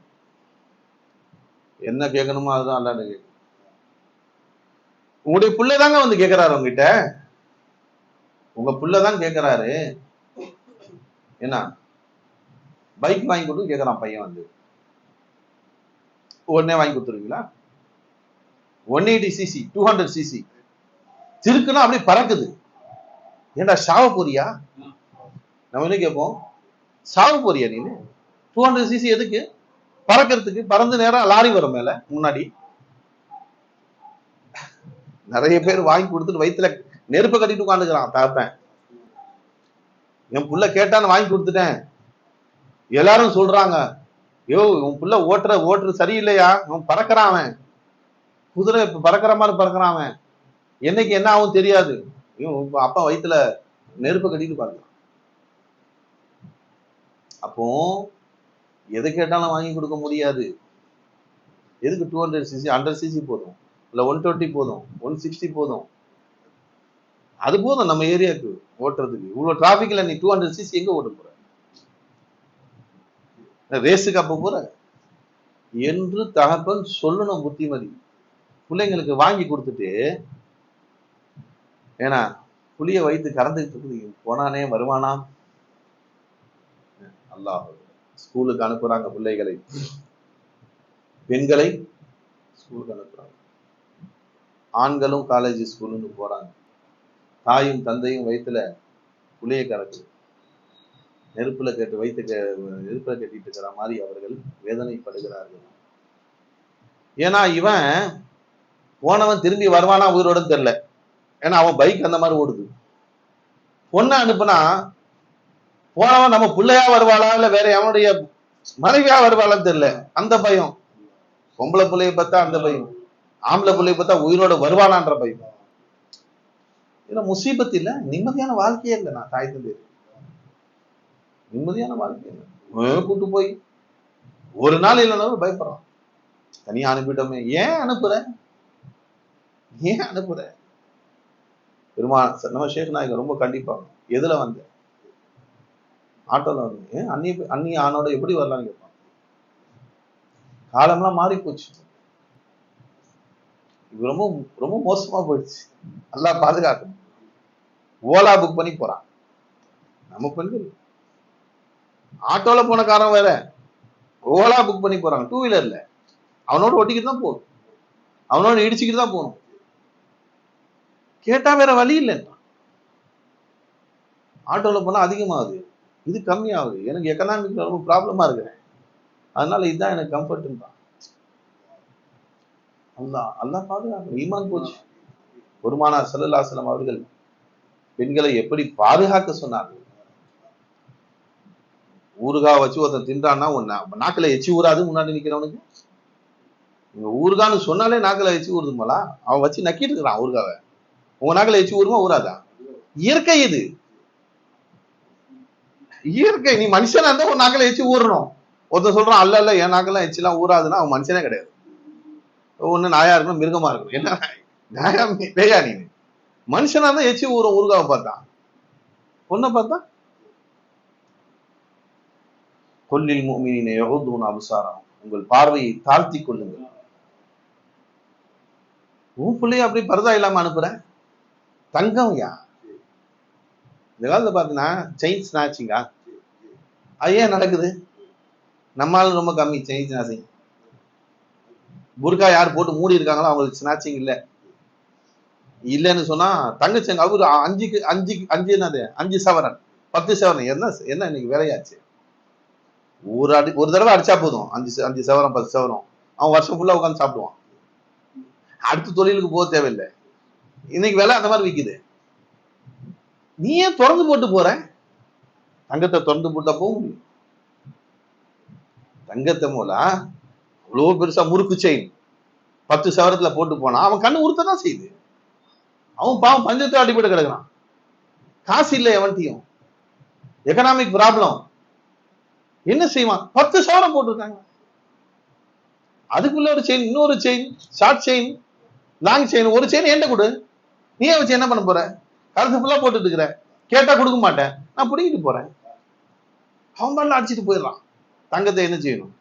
என்ன கேட்கணுமோ அதுதான் அல்லாஹ் கேட்கணும். உங்களுடைய பிள்ளைதாங்க வந்து கேட்கிறாரு உங்ககிட்ட, உங்க பிள்ளைதான் கேட்கிறாரு. என்ன பைக் வாங்கி கொடுத்து கேட்கறான் பையன் வந்து, உடனே வாங்கி கொடுத்துருவீங்களா? 180cc 200cc திருக்குன்னா அப்படி பறக்குது. ஏண்டா சாவ போறியா? நம்ம என்ன கேட்போம், சாவ போறியா நீனு? 200cc எதுக்கு? பறக்கிறதுக்கு. பறந்து நேரம் லாரி வரும் மேல முன்னாடி. நிறைய பேர் வாங்கி கொடுத்துட்டு வயிற்றுல நெருப்பை கட்டிட்டு உட்காந்துக்கிறான் தகப்பேன். என் புள்ள கேட்டான்னு வாங்கி கொடுத்துட்டேன். எல்லாரும் சொல்றாங்க, யோ உன் புள்ள ஓட்டுற சரியில்லையா, அவன் பறக்கிறான், அவன் குதிரை பறக்கிற மாதிரி பறக்கிறான், அவன் என்னைக்கு என்ன ஆகும் தெரியாது. அப்பா வயிற்றுல நெருப்பை கட்டிட்டு பாருங்க. அப்போ எதை கேட்டாலும் வாங்கி கொடுக்க முடியாது. எதுக்கு 200cc 100cc போதும், இல்ல 120 போதும், 160 போதும், அது போதும் நம்ம ஏரியாவுக்கு ஓட்டுறதுக்கு. இவ்வளவு டிராபிக்ல நீ 200cc எங்க ஓட்ட போற? ரேஸுக்கு அப்ப போற என்று தகப்பன் சொல்லணும். புத்திமதி பிள்ளைங்களுக்கு வாங்கி கொடுத்துட்டு, ஏன்னா புளிய வைத்து கறந்துகிட்டு இருக்குது, போனானே வருவானா? அல்லாஹ் ஸ்கூலுக்கு அனுப்புறாங்க பிள்ளைகளை, பெண்களை ஸ்கூலுக்கு அனுப்புறாங்க, ஆண்களும் காலேஜ் ஸ்கூலுன்னு போறாங்க. தாயும் தந்தையும் வயிற்றுல புளிய கறக்குது, நெருப்புல கட்டிட்டு இருக்கிற மாதிரி அவர்கள் வேதனைப்படுகிறார்கள். ஏன்னா இவன் போனவன் திரும்பி வருவானா உயிரோட தெரியல. ஏன்னா அவன் பைக் அந்த மாதிரி ஓடுது. பொண்ணை அனுப்புனா போனவன் நம்ம பிள்ளையா வருவாளா இல்ல வேற அவனுடைய மனைவியா வருவாளான்னு தெரியல, அந்த பயம். பொம்பளை பிள்ளைய பார்த்தா அந்த பயம், ஆம்பளை பிள்ளைய பார்த்தா உயிரோட வருவானான்ற பயம். ஏன்னா முசீபத் இல்ல, நிம்மதியான வாழ்க்கையே இல்லை. நான் தாய் தந்தை நிம்மதியான வாழ்க்கை இல்லை. கூட்டு போய் ஒரு நாள் இல்லைனாலும் பயப்படுறான். தனியா அனுப்பிட்டோமே, ஏன் அனுப்புற? பெருமா நம்ம ஷேக் நாயகர் ரொம்ப கண்டிப்பா, எதுல வந்த? ஆட்டோல வந்து. ஏன் அன்னி ஆணோட எப்படி வரலான்னு கேட்பான். காலம்லாம் மாறி போச்சு. இது ரொம்ப ரொம்ப மோசமா போயிடுச்சு. நல்லா பாதுகாக்கணும். ஓலா புக் பண்ணி போறான். நம்ம பெண்கள் ஆட்டோல போன காரணம் வேற, ஓலா புக் பண்ணி போறாங்க. 2 வீலர்ல அவனோட ஒட்டிக்கிட்டு தான் போகணும், அவனோட இடிச்சுக்கிட்டு தான் போகணும். கேட்டா வேற வழி இல்லை. ஆட்டோல போனா அதிகமாகுது, இது கம்மியாகுது. எனக்கு எக்கனாமிக்ல ரொம்ப ப்ராப்ளமா இருக்கிறேன், அதனால இதுதான் எனக்கு கம்ஃபர்ட்ன்றான். அல்லாஹ் பாதுகாக்கணும். ஈமான் போச்சு. பெருமானார் ஸல்லல்லாஹு அலைஹி வஸல்லம் அவர்கள் பெண்களை எப்படி பாதுகாக்க சொன்னார்கள். ஊறுகாய் வச்சு ஒருத்தன் தின்றான்னா நாக்கில எச்சி ஊறாது. முன்னாடி நிக்கிறவனுக்கு நீங்க ஊறுகான்னு சொன்னாலே நாக்கில எச்சி ஊறுதுங்களா? அவன் வச்சு நக்கிட்டு இருக்கிறான் ஊறுகாவை. உங்க நாக்கில எச்சி ஊறுமா ஊறாதா? இயற்கை இது, இயற்கை. நீ மனுஷனா இருந்தா உன் நாக்கில எச்சி ஊறணும். ஒருத்தன் சொல்றான் அல்ல என் நாக்கெல்லாம் எச்சிலாம் ஊறாதுன்னா அவன் மனுஷனே கிடையாது. ஒண்ணு நாயா இருக்கணும், மிருகமா இருக்கணும். என்ன நாயா பேயா? நீ மனுஷனா இருந்தா எச்சி ஊறும். ஊறுகாவை பார்த்தா, பொண்ணை பார்த்தா கொல்லில் முஃமினீன யகுதுன அப்சாரஹும், உங்கள் பார்வையை தாழ்த்தி கொள்ளுங்கள். உன் பிள்ளைய அப்படி பரதா இல்லாம அனுப்புற தங்கம் யா? இந்த காலத்துல பாத்தீங்கன்னா செயின் ஸ்நாச்சிங்கா அது ஏன் நடக்குது? நம்மளால ரொம்ப கம்மி செயின் ஸ்நாச்சிங். புர்கா யார் போட்டு மூடி இருக்காங்களோ அவங்களுக்கு ஸ்நாச்சிங் இல்ல. இல்லைன்னு சொன்னா தங்கச்சங்க அவரு 5 சவரன் 10 சவரன் என்ன இன்னைக்கு விலையாச்சு? ஒரு தடவை அடிச்சா போதும் 5 சவரம் 10 சவரம். அவன் வருஷம் ஃபுல்லா உட்காந்து சாப்பிடுவான். அடுத்த தொழிலுக்கு போக தேவையில்லை. இன்னைக்கு விலை அந்த மாதிரி விக்குது. நீ ஏன் திறந்து போட்டு போற? தங்கத்தை திறந்து போட்டா போக முடியும். தங்கத்தை மூலா அவ்வளவு பெருசா முறுக்கு செயின் 10 சவரத்துல போட்டு போனா அவன் கண்ணு உறுத்ததான் செய்யுது. அவன் பாவம் பஞ்சத்தை அடிப்பட்டு கிடக்குறான். காசு இல்லை எவன்ட்டையும். Economic problem. என்ன செய்வான்? 10 சவரம் போட்டுருக்காங்க. அதுக்குள்ள ஒரு செயின், இன்னொரு chain, short chain, long chain, ஒரு செயின் என்கிட்ட கொடு. நீ வச்சு என்ன பண்ண போற? கழுத்து ஃபுல்லா போட்டுட்டு இருக்கிற. கேட்டா கொடுக்க மாட்டேன், நான் பிடிக்கிட்டு போறேன். அவன் மேல அடிச்சுட்டு போயிடறான். தங்கத்தை என்ன செய்யணும்?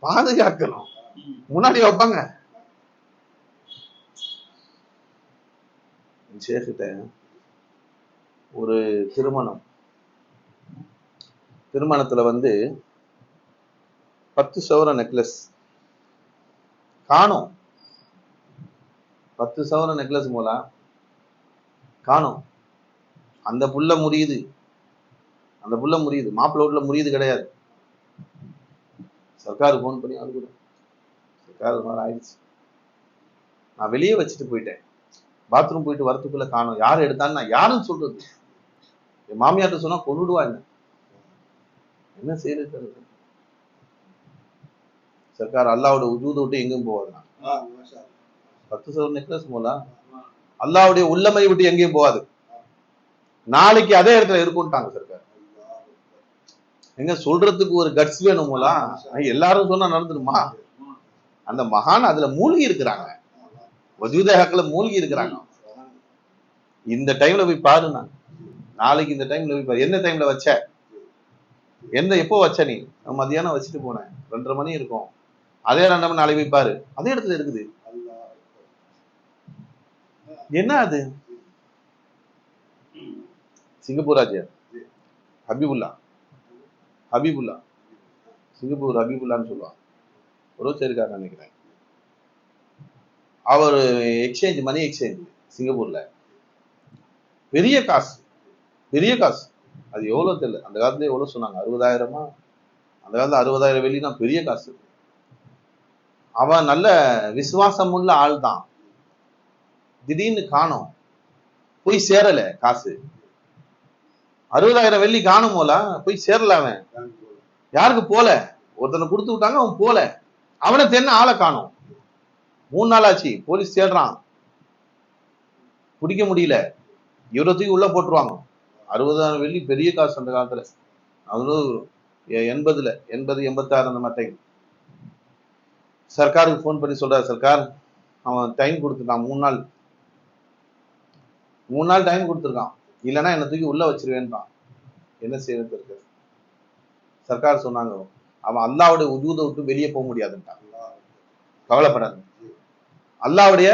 பாதுகாக்கணும். முன்னாடி வைப்பாங்க. சேகிட்ட ஒரு திருமணத்துல 10 சவர நெக்லஸ் காணும். 10 சவர நெக்லஸ் மூலா காணும். அந்த புள்ள முறியுது. மாப்பிள்ள வீட்டுல முறியுது கிடையாது. சர்க்காருக்கு போன் பண்ணி அது கூட சர்க்கார் மாதிரி ஆயிடுச்சு. நான் வெளியே வச்சுட்டு போயிட்டேன். பாத்ரூம் போயிட்டு வரத்துக்குள்ள காணும். யார் எடுத்தான்னு நான் யாருன்னு சொல்றது? என் மாமியார்ட்ட சொன்னா கொண்டுடுவா. என்ன செய்யறது? சர்க்கார் அல்லாவோட உஜூத விட்டு எங்கேயும் போவாதுண்ணா. 10 சவர நெக்லஸ் மூலா அல்லாவுடைய உள்ளமை விட்டு எங்கேயும் போகாது. நாளைக்கு அதே இடத்துல இருக்கும்ட்டாங்க சர்க்கார். எங்க சொல்றதுக்கு ஒரு கட்ஸ் வேணும் மூலா. எல்லாரும் சொன்னா நடந்துருமா? அந்த மகான் அதுல மூழ்கி இருக்கிறாங்க. வஜூத ஹக்ல மூழ்கி இருக்கிறாங்க. இந்த டைம்ல போய் பாருண்ணா. நாளைக்கு இந்த டைம்ல போய் பாரு. என்ன டைம்ல வச்ச? எப்போ வச்ச நீ? மதியானம் வச்சுட்டு போனேன். 2:30 மணி இருக்கும். அதே 2 மணி நாளைக்கு போய் பாரு. அதே இடத்துல இருக்குது. என்ன அது? சிங்கப்பூர் ராஜா ஹபீபுல்லா சிங்கப்பூர் ஹபீபுல்லான்னு சொல்லுவாங்க. ஒரு இருக்காரு நினைக்கிறேன். அவர் மணி எக்ஸ்சேஞ்ச் சிங்கப்பூர்ல பெரிய காசு. அது எவ்வளவு தெரியல. அந்த காலத்துல எவ்வளவு சொன்னாங்க? 60,000. அந்த காலத்துல 60,000 வெள்ளினா பெரிய காசு. அவன் நல்ல விசுவாசம் உள்ள ஆள் தான். திடீர்னு காணோம். போய் சேரல காசு. 60,000 வெள்ளி காணும் போல. போய் சேரல. அவன் யாருக்கு போல? ஒருத்தனை கொடுத்து விட்டாங்க, அவன் போல. அவனை தென்ன ஆளை காணும். 3 நாள் ஆச்சு. போலீஸ் தேடுறான், பிடிக்க முடியல. இவரத்துக்கு உள்ள போட்டுருவாங்க. 60,000 வெள்ளி பெரிய காசு அந்த காலத்துல. அது 80 86 அந்த மாதிரி டைம். சர்க்காருக்கு போன் பண்ணி சொல்றாரு, சர்க்கார் அவன் டைம் கொடுத்துட்டான். 3 நாள் டைம் கொடுத்துருக்கான். இல்லைன்னா என்னை தூக்கி உள்ள வச்சிருவேன்றான். என்ன செய்யறது இருக்கு? சர்க்கார் சொன்னாங்க, அவன் அல்லாவுடைய உஜூத விட்டு வெளியே போக முடியாதுன்ட்டான். கவலைப்படாது. அல்லாவுடைய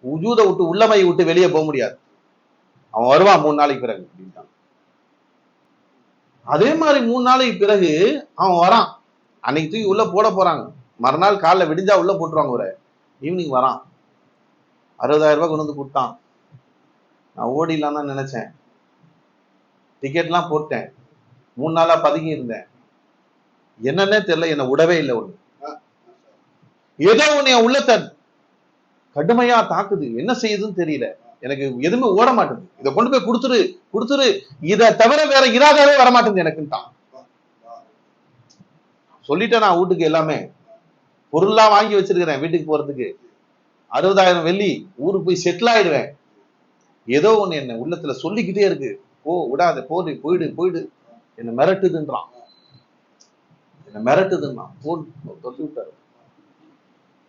உஜூத விட்டு, உள்ளமையை விட்டு வெளியே போக முடியாது. அவன் வருவான் 3 நாளைக்கு பிறகு அப்படின்ட்டான். அதே மாதிரி 3 நாளைக்கு பிறகு அவன் வரான். அன்னைக்கு தூக்கி உள்ள போட போறாங்க. மறுநாள் காலைல விடிஞ்சா உள்ள போட்டுருவாங்க. ஒரு ஈவினிங் வரான். 60,000 ரூபாய் கொண்டு வந்து கொடுத்தான். நான் ஓடிலாம் தான் நினைச்சேன். டிக்கெட்லாம் போட்டேன். 3 நாளா பதுங்கி இருந்தேன். என்னன்னே தெரியல. என்ன விடவே இல்லை. ஒண்ணு ஏதோ ஒண்ணு என் உள்ளத்தை கடுமையா தாக்குது. என்ன செய்யுதுன்னு தெரியல. எனக்கு எதுவுமே ஓட மாட்டேங்குது. இதை கொண்டு போய் கொடுத்துரு. இதை தவிர வேற இராதாவே வரமாட்டேங்குது எனக்குன்ட்டான். சொல்லிட்டேன் நான் வீட்டுக்கு எல்லாமே பொருள்லாம் வாங்கி வச்சிருக்கிறேன். வீட்டுக்கு போறதுக்கு 60,000 வெள்ளி. ஊருக்கு போய் செட்டில் ஆயிடுவேன். ஏதோ ஒண்ணு என்ன உள்ளத்துல சொல்லிக்கிட்டே இருக்கு. போ, விடாத, போயிடு. என்ன மிரட்டுதுன்றான். போன் தொட்டி விட்டாரு.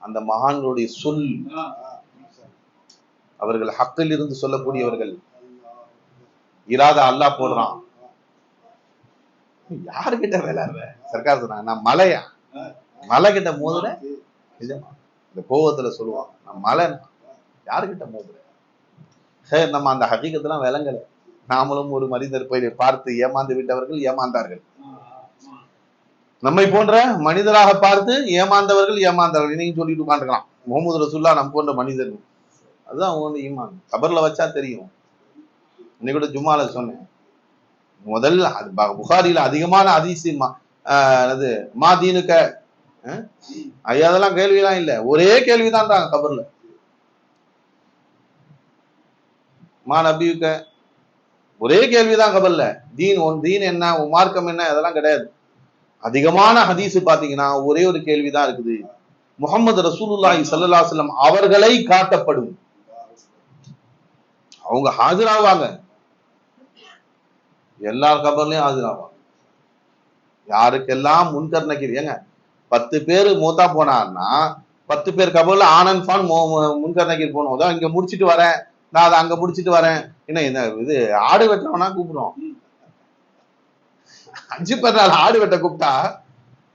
அந்த மகான்களுடைய சொல், அவர்கள் ஹக்கில் இருந்து சொல்லக்கூடியவர்கள். இராதா அல்லாஹ் போடுறான். யாருக்கிட்ட விளையாடுற? சர்க்கார் சொன்னாங்க, நான் மலை கிட்ட மோதுறேன். இந்த கோவத்துல சொல்லுவான், நான் மலை யாருக்கிட்ட மோதுறேன்? நம்ம அந்த ஹகீகத்தெல்லாம் விளங்கல. நாமளும் ஒரு மனிதர் போய் பார்த்து ஏமாந்து விட்டவர்கள் ஏமாந்தார்கள். நம்மை போன்ற மனிதராக பார்த்து ஏமாந்தவர்கள். இன்னைக்கு சொல்லிட்டு உட்காந்துக்கலாம் முகமது ரசூலுல்லாஹ் நம்ம போன்ற மனிதர். அதுதான் அவங்க ஈமான். கபர்ல வச்சா தெரியும். இன்னைக்கு கூட ஜும்மால சொன்னேன். முதல்ல புகாரில அதிகமான ஹதீஸ் மா தீனுக்க. அதெல்லாம் கேள்வியெல்லாம் இல்லை. ஒரே கேள்விதான்றாங்க கபர்ல. மா நபியுக்க, ஒரே கேள்விதான் கபல்ல. தீன் என்ன, மார்க்கம் என்ன, அதெல்லாம் கிடையாது. அதிகமான ஹதீஸ் பாத்தீங்கன்னா ஒரே ஒரு கேள்விதான் இருக்குது. முஹம்மது ரசூலுல்லாஹி ஸல்லல்லாஹு அலைஹி வஸல்லம் அவர்களை காட்டப்படும். அவங்க ஆஜராவாங்க, எல்லா கபர்லயும் ஆஜராவாங்க. யாருக்கெல்லாம் முன்கர் நக்கீர், ஏங்க 10 பேர் மூத்தா போனார்னா 10 பேர் கபர்ல ஆனன் ஃபான் முன்கர் நக்கீர் போனோம். அதான் இங்க முடிச்சிட்டு வரேன், நான் அதை அங்க முடிச்சிட்டு வரேன். என்ன இது ஆடு வெட்டுறவனா கூப்பிடுறோம். 5 பேர் நாள் ஆடு வெட்ட கூப்பிட்டா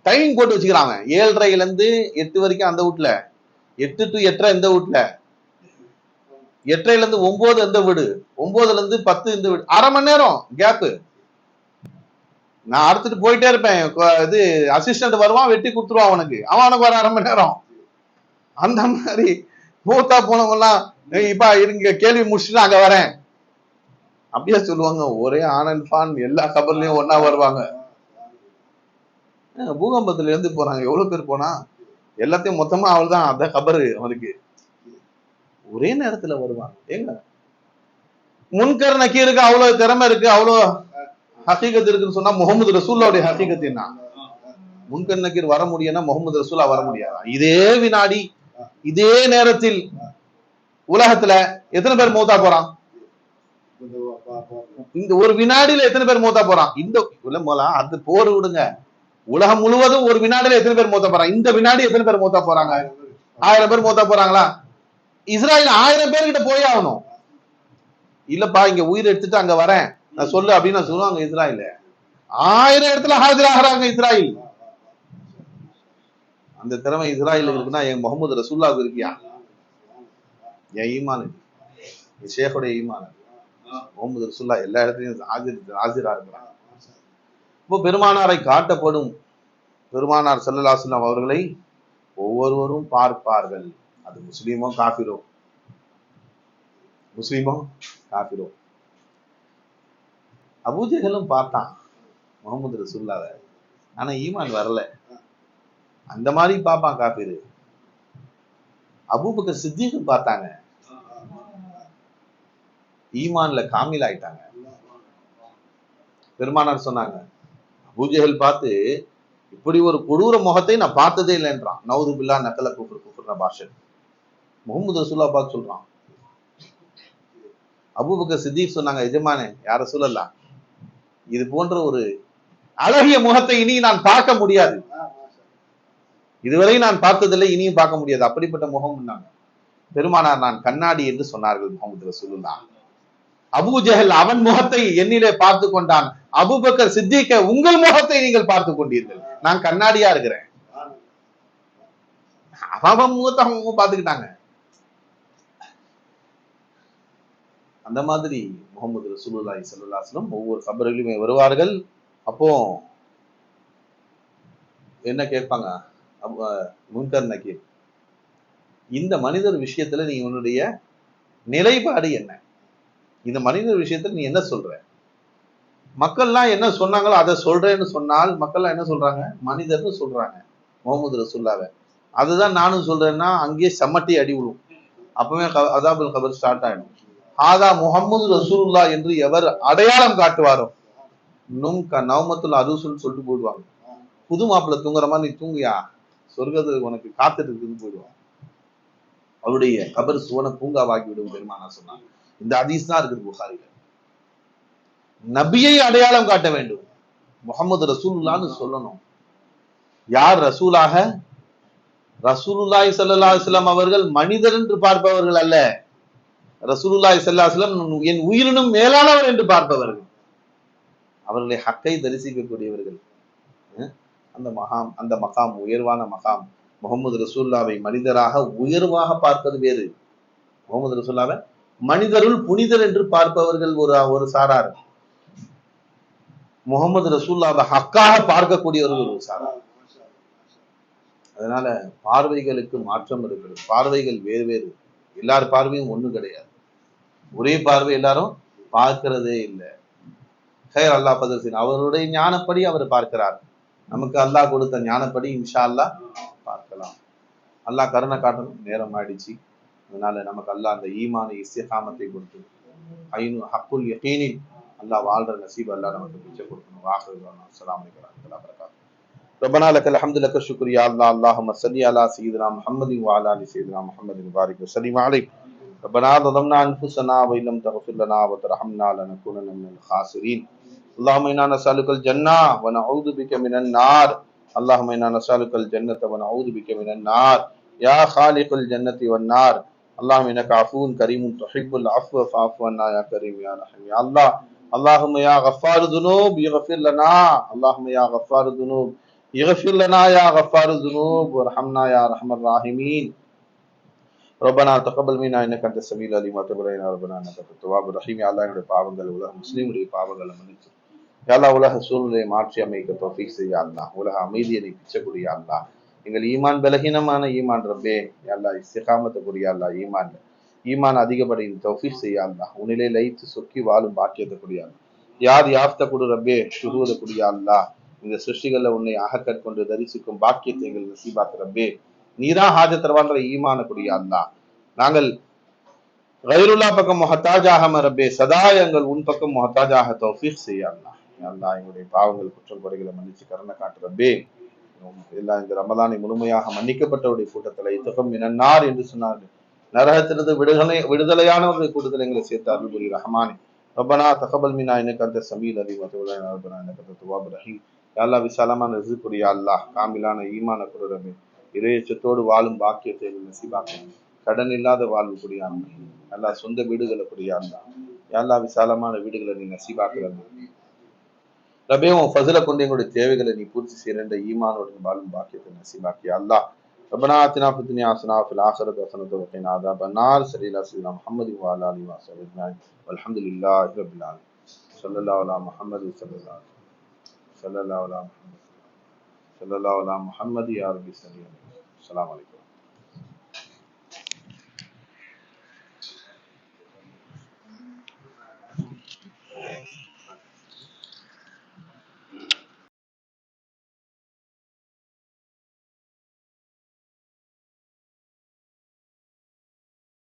டைமிங் போட்டு வச்சுக்கிறாங்க. 7:30 8 வரைக்கும் அந்த வீட்டுல, 8 to 8:30 இந்த வீட்டுல, 8:30 9 இந்த வீடு, 9 10 இந்த வீடு, அரை மணி நேரம் கேப்பு. நான் அடுத்துட்டு போயிட்டே இருப்பேன். இது அசிஸ்டன்ட் வருவான், வெட்டி கொடுத்துருவான் அவனுக்கு, அவனுக்கு வர அரை மணி நேரம். அந்த மாதிரி மூத்தா போனவங்க எல்லாம் இப்ப இருங்க கேள்வி முடிச்சுட்டு அங்க வரேன் அப்படியே சொல்லுவாங்க. ஒரே ஆனந்த் ஃபான் எல்லா கபர்லயும் ஒன்னா வருவாங்க. பூகம்பத்துல இருந்து போறாங்க, எவ்வளவு பேர் போனா எல்லாத்தையும் மொத்தமா அவள் தான் அத கபரு அவனுக்கு ஒரே நேரத்துல வருவாங்க. ஏங்க முன்கர் நக்கீருக்கு அவ்வளவு திறமை இருக்கு, அவ்வளவு ஹகீகத் இருக்குன்னு சொன்னா முகமது ரசூல்லாவுடைய ஹகீகத் என்ன? முன்கர் நக்கீர் வர முடியும்னா முகமது ரசூல்லா வர முடியாது. இதே வினாடி இதே நேரத்தில் உலகத்துல எத்தனை பேர் மூத்தா போறான்? இந்த ஒரு வினாடியில எத்தனை பேர் மூத்தா போறான்? இந்த அது போர் விடுங்க, உலகம் முழுவதும் ஒரு வினாடியில எத்தனை பேர் மூத்தா போறாங்க? இந்த வினாடி எத்தனை பேர் மூத்தா போறாங்க? 1000 பேர் மூத்தா போறாங்களா? இஸ்ராயல் 1000 பேர்கிட்ட போய் ஆகணும். இல்லப்பா இங்க உயிர் எடுத்துட்டு அங்க வரேன் நான் சொல்லு அப்படின்னு நான் சொல்லுவாங்க. இஸ்ராயல் 1000 இடத்துல ஆஜராகிறாங்க. இஸ்ராயல் அந்த திறமை இஸ்ராயலுக்கு இருக்குன்னா என் முகமது ரசூல்லாவுக்கு இருக்கியா? என் ஈமான், ஷேഖுடைய ஈமான், முகமது ரசூல்லா எல்லா இடத்துலயும் ஆஜரா இருக்கிறாங்க. இப்போ பெருமானாரை காட்டப்படும். பெருமானார் ஸல்லல்லாஹு அலைஹி வஸல்லம் அவர்களை ஒவ்வொருவரும் பார்ப்பார்கள். அது முஸ்லீமோ காஃபிரோ, முஸ்லீமோ காஃபிரோ. அபூஜஹலும் பார்த்தான் முகமது ரசூலுல்லாஹ்வை, ஆனா ஈமான் வரல. அந்த மாதிரி பார்ப்பான் காஃபிரு. அபூபக்கர் சித்திக் பார்த்தாங்க, ஈமான்ல காமில் ஆயிட்டாங்க. பெருமானார் சொன்னாங்க, அபூஜஹல் பார்த்து இப்படி ஒரு கொடூர முகத்தை நான் பார்த்ததே இல்லைன்றான். நவுது பில்லா நக்கல குஃப்ர் பாஷன். முகமது ரசூலுல்லாஹ் பார்த்து சொல்றான். அபூபக்கர் சித்திக் சொன்னாங்க, எஜமானே யார ரசூலல்லாஹ், இது போன்ற ஒரு அழகிய முகத்தை இனி நான் பார்க்க முடியாது, இதுவரை நான் பார்த்ததில்லை, இனியும் பார்க்க முடியாது, அப்படிப்பட்ட முகம். பெருமானார் நான் கண்ணாடி என்று சொன்னார்கள் முகமது ரசூலுல்லாஹ். அபூஜஹல் அவன் முகத்தை என்னிலே பார்த்து கொண்டான். அபூபக்கர் சித்திக்க உங்கள் முகத்தை நீங்கள் பார்த்து கொண்டீர்கள், நான் கண்ணாடியா இருக்கிறேன். அவன் முகத்தை அவங்க பார்த்துக்கிட்டாங்க. அந்த மாதிரி முகமது ரசூலுல்லாஹி ஸல்லல்லாஹு அலைஹி வஸல்லம் ஒவ்வொரு கபரிலுமே வருவார்கள். அப்போ என்ன கேட்பாங்க முன்கர் நக்கீர், இந்த மனிதர் விஷயத்துல நீ உன்னுடைய நிலைப்பாடு என்ன? இந்த மனிதர் விஷயத்துல நீ என்ன சொல்ற? மக்கள்லாம் என்ன சொன்னாங்களோ அதை சொல்றேன்னு சொன்னால் மக்கள்லாம் என்ன சொல்றாங்க? மனிதர்னு சொல்றாங்க முகமது ரசூலுல்லாஹ்வை. அதுதான் நானும் சொல்றேன்னா அங்கேயே சம்மட்டி அடி விடும். அப்பவே அஸாபுல் கபர் ஸ்டார்ட் ஆயிடும். ஹாதா முஹம்மது ரசூலுல்லாஹ் என்று எவர் அடையாளம் காட்டுவாரோ நும் நவமத்துல் அரூசுன்னு சொல்லிட்டு போயிடுவாங்க. புது மாப்பிள்ள தூங்குற மாதிரி நீ தூங்கியா, சொர்க்கத்துக்கு உனக்கு காத்துட்டு இருக்குன்னு போயிடுவாங்க. அவருடைய கபர் சுவன பூங்காவாக்கி விடும் பெருமானார் சொன்னாங்க. இந்த ஹதீஸ் தான் இருக்குது புகாரில. நபியை அடையாளம் காட்ட வேண்டும், முஹம்மது ரசூலுல்லாஹ்னு சொல்லணும். யார் ரசூலாக? ரசூலுல்லாஹி ஸல்லல்லாஹு அலைஹி வஸல்லம் அவர்கள் மனிதர் என்று பார்ப்பவர்கள் அல்ல. ரசூலுல்லாஹி ஸல்லல்லாஹு அலைஹி வஸல்லம் என் உயிரினும் மேலானவர் என்று பார்ப்பவர்கள், அவர்களை ஹக்கை தரிசிக்கக்கூடியவர்கள். அந்த மகாம் உயர்வான மகாம். முகமது ரசூலுல்லாஹ்வை மனிதராக உயர்வாக பார்ப்பது வேறு, முகமது ரசூலுல்லாஹ்வை மனிதருள் புனிதர் என்று பார்ப்பவர்கள் ஒரு சாரார், முகமது ரசூலுல்லாஹ்வை ஹக்காக பார்க்கக்கூடியவர்கள் ஒரு சாரார். அதனால பார்வைகளுக்கு மாற்றம் இருக்கிறது. பார்வைகள் வேறு வேறு, எல்லார் பார்வையும் ஒண்ணு கிடையாது. ஒரே பார்வை எல்லாரும் பார்க்கிறதே இல்லை. ஹைர் அல்லாஹ் பதர்சின் அவருடைய ஞானப்படி அவர் பார்க்கிறார். நமக்கு அல்லாஹ் கொடுத்த ஞானப்படி இன்ஷா அல்லாஹ் பார்க்கலாம். அல்லாஹ் கருணை காட்டணும். நேரம் ஆயிடுச்சு. அதனால நமக்கு அல்லாஹ் அந்த ஈமான இஸ்திகாமத்தை கொடுத்து ஹக்குல் யகீனில் அல்லாஹ் வாழ்ற நசீப் அல்லாஹ் நமக்கு பிச்சை கொடுக்கணும். வாஹிருதானா அஸ்ஸலாமு அலைக்கும் வரஹ்மத்துல்லாஹி வபரகாத்துஹு. ربنا لك الحمد لك الشكر يا الله اللهم صل على سيدنا محمد وعلى ال سيدنا محمد وبارك وسلم عليه. ربنا ظلمنا انفسنا وان لم تغفر لنا وترحمنا لنكونن من الخاسرين. اللهم انا نسالك الجنه ونعوذ بك من النار. اللهم انا نسالك الجنه ونعوذ بك من النار يا خالق الجنه والنار. اللهم انك عفو كريم تحب العفو فاعف عنا يا كريم يا رحيم يا الله. اللهم يا غفار الذنوب يغفر لنا. اللهم يا غفار الذنوب يغفر لنا يا غفار الذنوب وارحمنا يا ارحم الراحمين. ربنا تقبل منا انك انت السميع العليم وتب علينا ربنا انك انت التواب الرحيم. யா அல்லாஹ் என்னுடைய பாவங்கள் உலக முஸ்லிமுடைய பாவங்களை மன்னிச்சு யா அல்லாஹ் உலக சூழ்நிலையை மாற்றி அமைக்க தௌஃபீக் செய்ய அல்லாஹ். உலக அமைதியை நீ பிச்சக்கூடிய யா அல்லாஹ். எங்கள் ஈமான் பலகீனமான ஈமான் ரப்பே யா அல்லாஹ் இஸ்திகாமத்தை கூடிய அல்லாஹ் ஈமான் அதிகப்படி தௌஃபீக் செய்ய அல்லாஹ். உன்னிலே லயித்து சொக்கி வாழும் பாக்கியத்தை கூடிய யார் யாஃப்த குடு ரப்பே ஷுஹூத கூடிய அல்லாஹ். இந்த சிருஷ்டிகளை உன்னை அகக்கற்கொண்டு தரிசிக்கும் பாக்கியத்தை எங்கள் நசீபாக்கு ரப்பே. நீதான் ஹாஜத்தரவான்ற ஈமான கூடிய அல்லாஹ். நாங்கள் கைருல்லா பக்கம் முஹத்தாஜாக ரப்பே சதா எங்கள் உன் பக்கம் முஹத்தாஜாக தௌஃபீக் செய்ய அல்லாஹ். அல்லாஹ் எங்களுடைய பாவங்கள் குற்றம் குறைகளை மன்னிச்சு கருணை காட்டு ரப்பே. எல்லாம் இந்த ரமலானை முழுமையாக மன்னிக்கப்பட்டவருடைய கூட்டத்தில் இத்தகம் மினன்னார் என்று சொன்னார்கள். நரகத்திலிருந்து விடுதலையானவருடைய கூட்டத்தில் எங்களை சேர்த்து அருள் புரி ரஹ்மானே. ரப்பனா தகபல் மின்னா இன்னக அன்த ஸமீஉல் அலீம் வ துப் அலைனா ரப்பனா இன்னக அன்த தவ்வாபுர் ரஹீம். யா அல்லாஹ் விசாலமான ரிஸ்க் கூடிய அல்லாஹ். காமிலான ஈமான கூடிய ரப்பே. இறையச்சத்தோடு வாழும் பாக்கியத்தை நசீபாக்கணும். கடன் இல்லாத வாழ்வு கூடிய அல்லாஹ். சொந்த வீடுகளை கூடிய அல்லாஹ். யா அல்லாஹ் விசாலமான வீடுகளை நீ நசீபாக்குறது ரப்பே. உன் ஃபஸல கொண்டு எங்களுடைய தேவைகளை நீ பூர்த்தி செய்கிற ஈமானுடன் வாழும் பாக்கியத்தை நசீபாக்கி அல்லாஹ். ربنا آتنا في الدنيا حسنة وفي الآخرة حسنة وقنا عذاب النار. صلى الله على سيدنا محمد وعلى آله وصحبه أجمعين والحمد لله رب العالمين. صلى الله على محمد صلى الله على محمد يا رب. السلام عليكم.